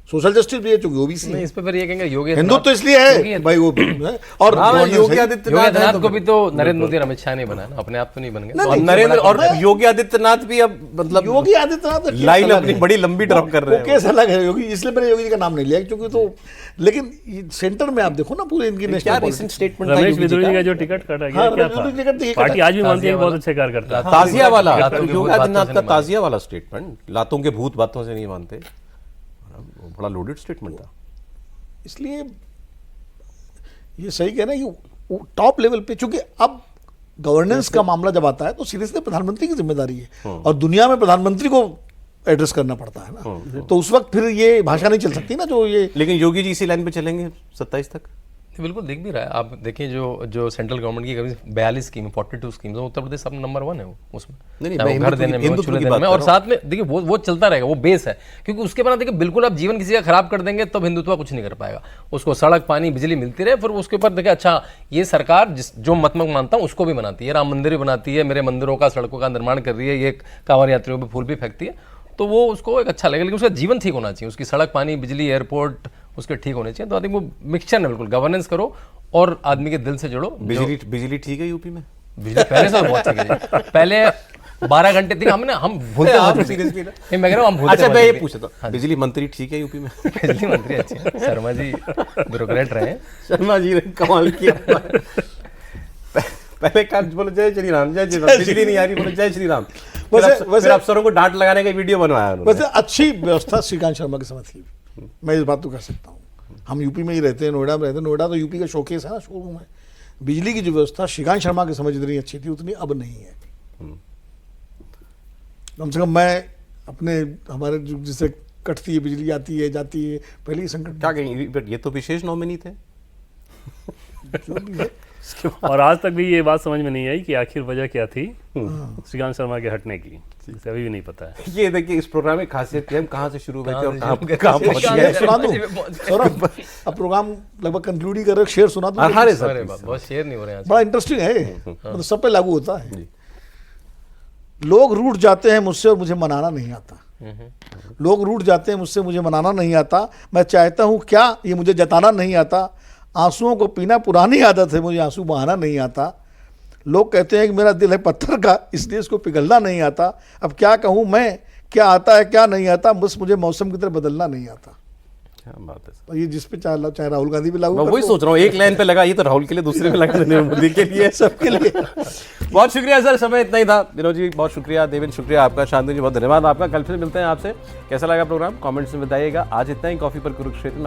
सोशल जस्टिस भी है चूंकि ओबीसी नहीं, इस पे फिर ये कहेंगे योगी हिंदुत्व तो इसलिए है भाई वो और हाँ, governance योगी है। आदित्यनाथ को भी तो नरेंद्र मोदी और अमित शाह ने बनाया ना, अपने आप तो नहीं बन गए। और नरेंद्र और योगी आदित्यनाथ भी अब मतलब योगी आदित्यनाथ का केस लाइन अलग अपनी है। बड़ी लंबी ड्रॉप कर रहे वो हैं केस अलग है योगी, इसलिए मैंने योगी जी का नाम नहीं लिया क्योंकि तो लेकिन सेंटर में आप देखो ना पूरे इनकी क्या नेशनल रिसेंट स्टेटमेंट था रमेश योगी जी विदुर जी का? का जो टिकट काटा हाँ, गया क्या रमेश विदुर जी था? का टिकट पार्टी आज भी मानती है कि बहुत अच्छे कार्य करता है। ताजिया वाला लातों की योगी भूत बातों आदित्यनाथ से का नहीं ताजिया वाला स्टेटमेंट, लातों के भूत बातों से नहीं मानते, वो बड़ा लोडेड स्टेटमेंट था। इसलिए ये सही कह रहे हैं कि टॉप लेवल पे, चूंकि अब गवर्नेंस का मामला जब आता है तो सीधे सीधे प्रधानमंत्री की जिम्मेदारी है और दुनिया में प्रधानमंत्री को एड्रेस करना पड़ता है ना, तो उस वक्त फिर ये भाषा नहीं चल सकती ना जो ये लेकिन योगी जी इसी लाइन पे चलेंगे 27 तक। बिल्कुल दिख भी रहा है। आप देखिए जो सेंट्रल गवर्नमेंट की कभी 42 स्कीम 42 स्कीम, उत्तर प्रदेश अपना नंबर 1 है वो उसमें। नहीं, चाहे मैं वो घर हिंदुत्व देने की- में, हिंदुत्व चूल्हे की देने बात में, कर और रहा हूं। साथ में देखिए वो चलता रहेगा, वो बेस है। क्योंकि उसके बाद देखिए बिल्कुल आप जीवन किसी का खराब कर देंगे तब हिंदुत्व कुछ नहीं कर पाएगा। उसको सड़क पानी बिजली मिलती रहे, फिर उसके ऊपर देखिए अच्छा ये सरकार जो मत मैं मानता हूँ उसको भी बनाती है, राम मंदिर भी बनाती है, मेरे मंदिरों का सड़कों का निर्माण कर रही है, ये कांवड़ यात्रियों पर फूल भी फेंकती है, तो वो उसको एक अच्छा लगेगा। लेकिन उसका जीवन ठीक होना चाहिए, उसकी सड़क पानी बिजली एयरपोर्ट उसके ठीक होने चाहिए। तो आई थिंक वो मिक्सचर है, बिल्कुल गवर्नेंस करो और आदमी के दिल से जुड़ो। बिजली ठीक है यूपी में? बिजली पहले से बहुत ठीक है। पहले 12 घंटे ठीक हम भूलते आप बहुत seriously ना? नहीं, मैं कह रहा हूँ हम भूलते अच्छा मैं बहुत ये जल्दी। पूछ रहा था, बिजली मंत्री ठीक है यूपी में? बिजली मंत्री अच्छे हैं। शर्मा जी ब्यूरोक्रेट रहे हैं। शर्मा जी ने कमाल किया। पहले का बोलो जय श्री राम, जय श्री राम, बिजली नहीं आ रही बोलो जय श्री राम। फिर अफसरों को डांट लगाने का वीडियो बनवाया उन्होंने। वैसे अच्छी व्यवस्था श्रीकांत शर्मा के समय थी, मैं इस बात तो कह सकता हूँ। हम यूपी में ही रहते हैं, नोएडा में रहते हैं, नोएडा तो यूपी का शोकेस है ना, शोरूम है। बिजली की जो व्यवस्था श्रीकांत शर्मा के समय जितनी अच्छी थी उतनी अब नहीं है। कम से कम मैं अपने हमारे जिससे कटती है बिजली, आती है जाती है, पहले ही संकट क्या कहेंगे, ये तो विशेष नॉमिनी थे। जो भी है। और आज तक भी ये बात समझ में नहीं आई कि आखिर वजह क्या थी श्रीकांत शर्मा के हटने की, इसे अभी भी नहीं पता है। ये देखिए इस प्रोग्राम में खासियत क्या है, हम कहाँ से शुरू हुए थे और कहाँ पहुंच शेर गए। सुना दूं? सौरभ, अब प्रोग्राम लगभग कंक्लूड ही कर रहे हो, शेर सुना दूं? अरे सर, अरे बाप, बहुत शेयर नहीं हो रहे हैं आज। बड़ा इंटरेस्टिंग है, मतलब सब पे लागू होता है। लोग रूठ जाते हैं मुझसे और मुझे मनाना नहीं आता। लोग रूठ जाते हैं मुझसे, मुझे मनाना नहीं आता। मैं चाहता हूँ क्या, ये मुझे जताना नहीं आता। आंसुओं को पीना पुरानी आदत है, मुझे आंसू बहाना नहीं आता। लोग कहते हैं कि मेरा दिल है पत्थर का, इसलिए इसको पिघलना नहीं आता। अब क्या कहूँ मैं, क्या आता है क्या नहीं आता, बस मुझे मौसम की तरह बदलना नहीं आता। क्या बात है। और ये जिस पे चाहे राहुल गांधी भी लागू मैं कर वही दो। सोच रहा हूँ, एक लाइन पे लगा ये तो राहुल के लिए, दूसरे में लगा नरेंद्र मोदी के लिए, सबके लिए। बहुत शुक्रिया सर, समय इतना ही था। विनोद जी बहुत शुक्रिया, देवेंद्र शुक्रिया आपका, शांति जी बहुत धन्यवाद आपका। कल फिर मिलते हैं आपसे। कैसा लगा प्रोग्राम कमेंट्स में बताइएगा। आज इतना ही कॉफी पर कुरुक्षेत्र में।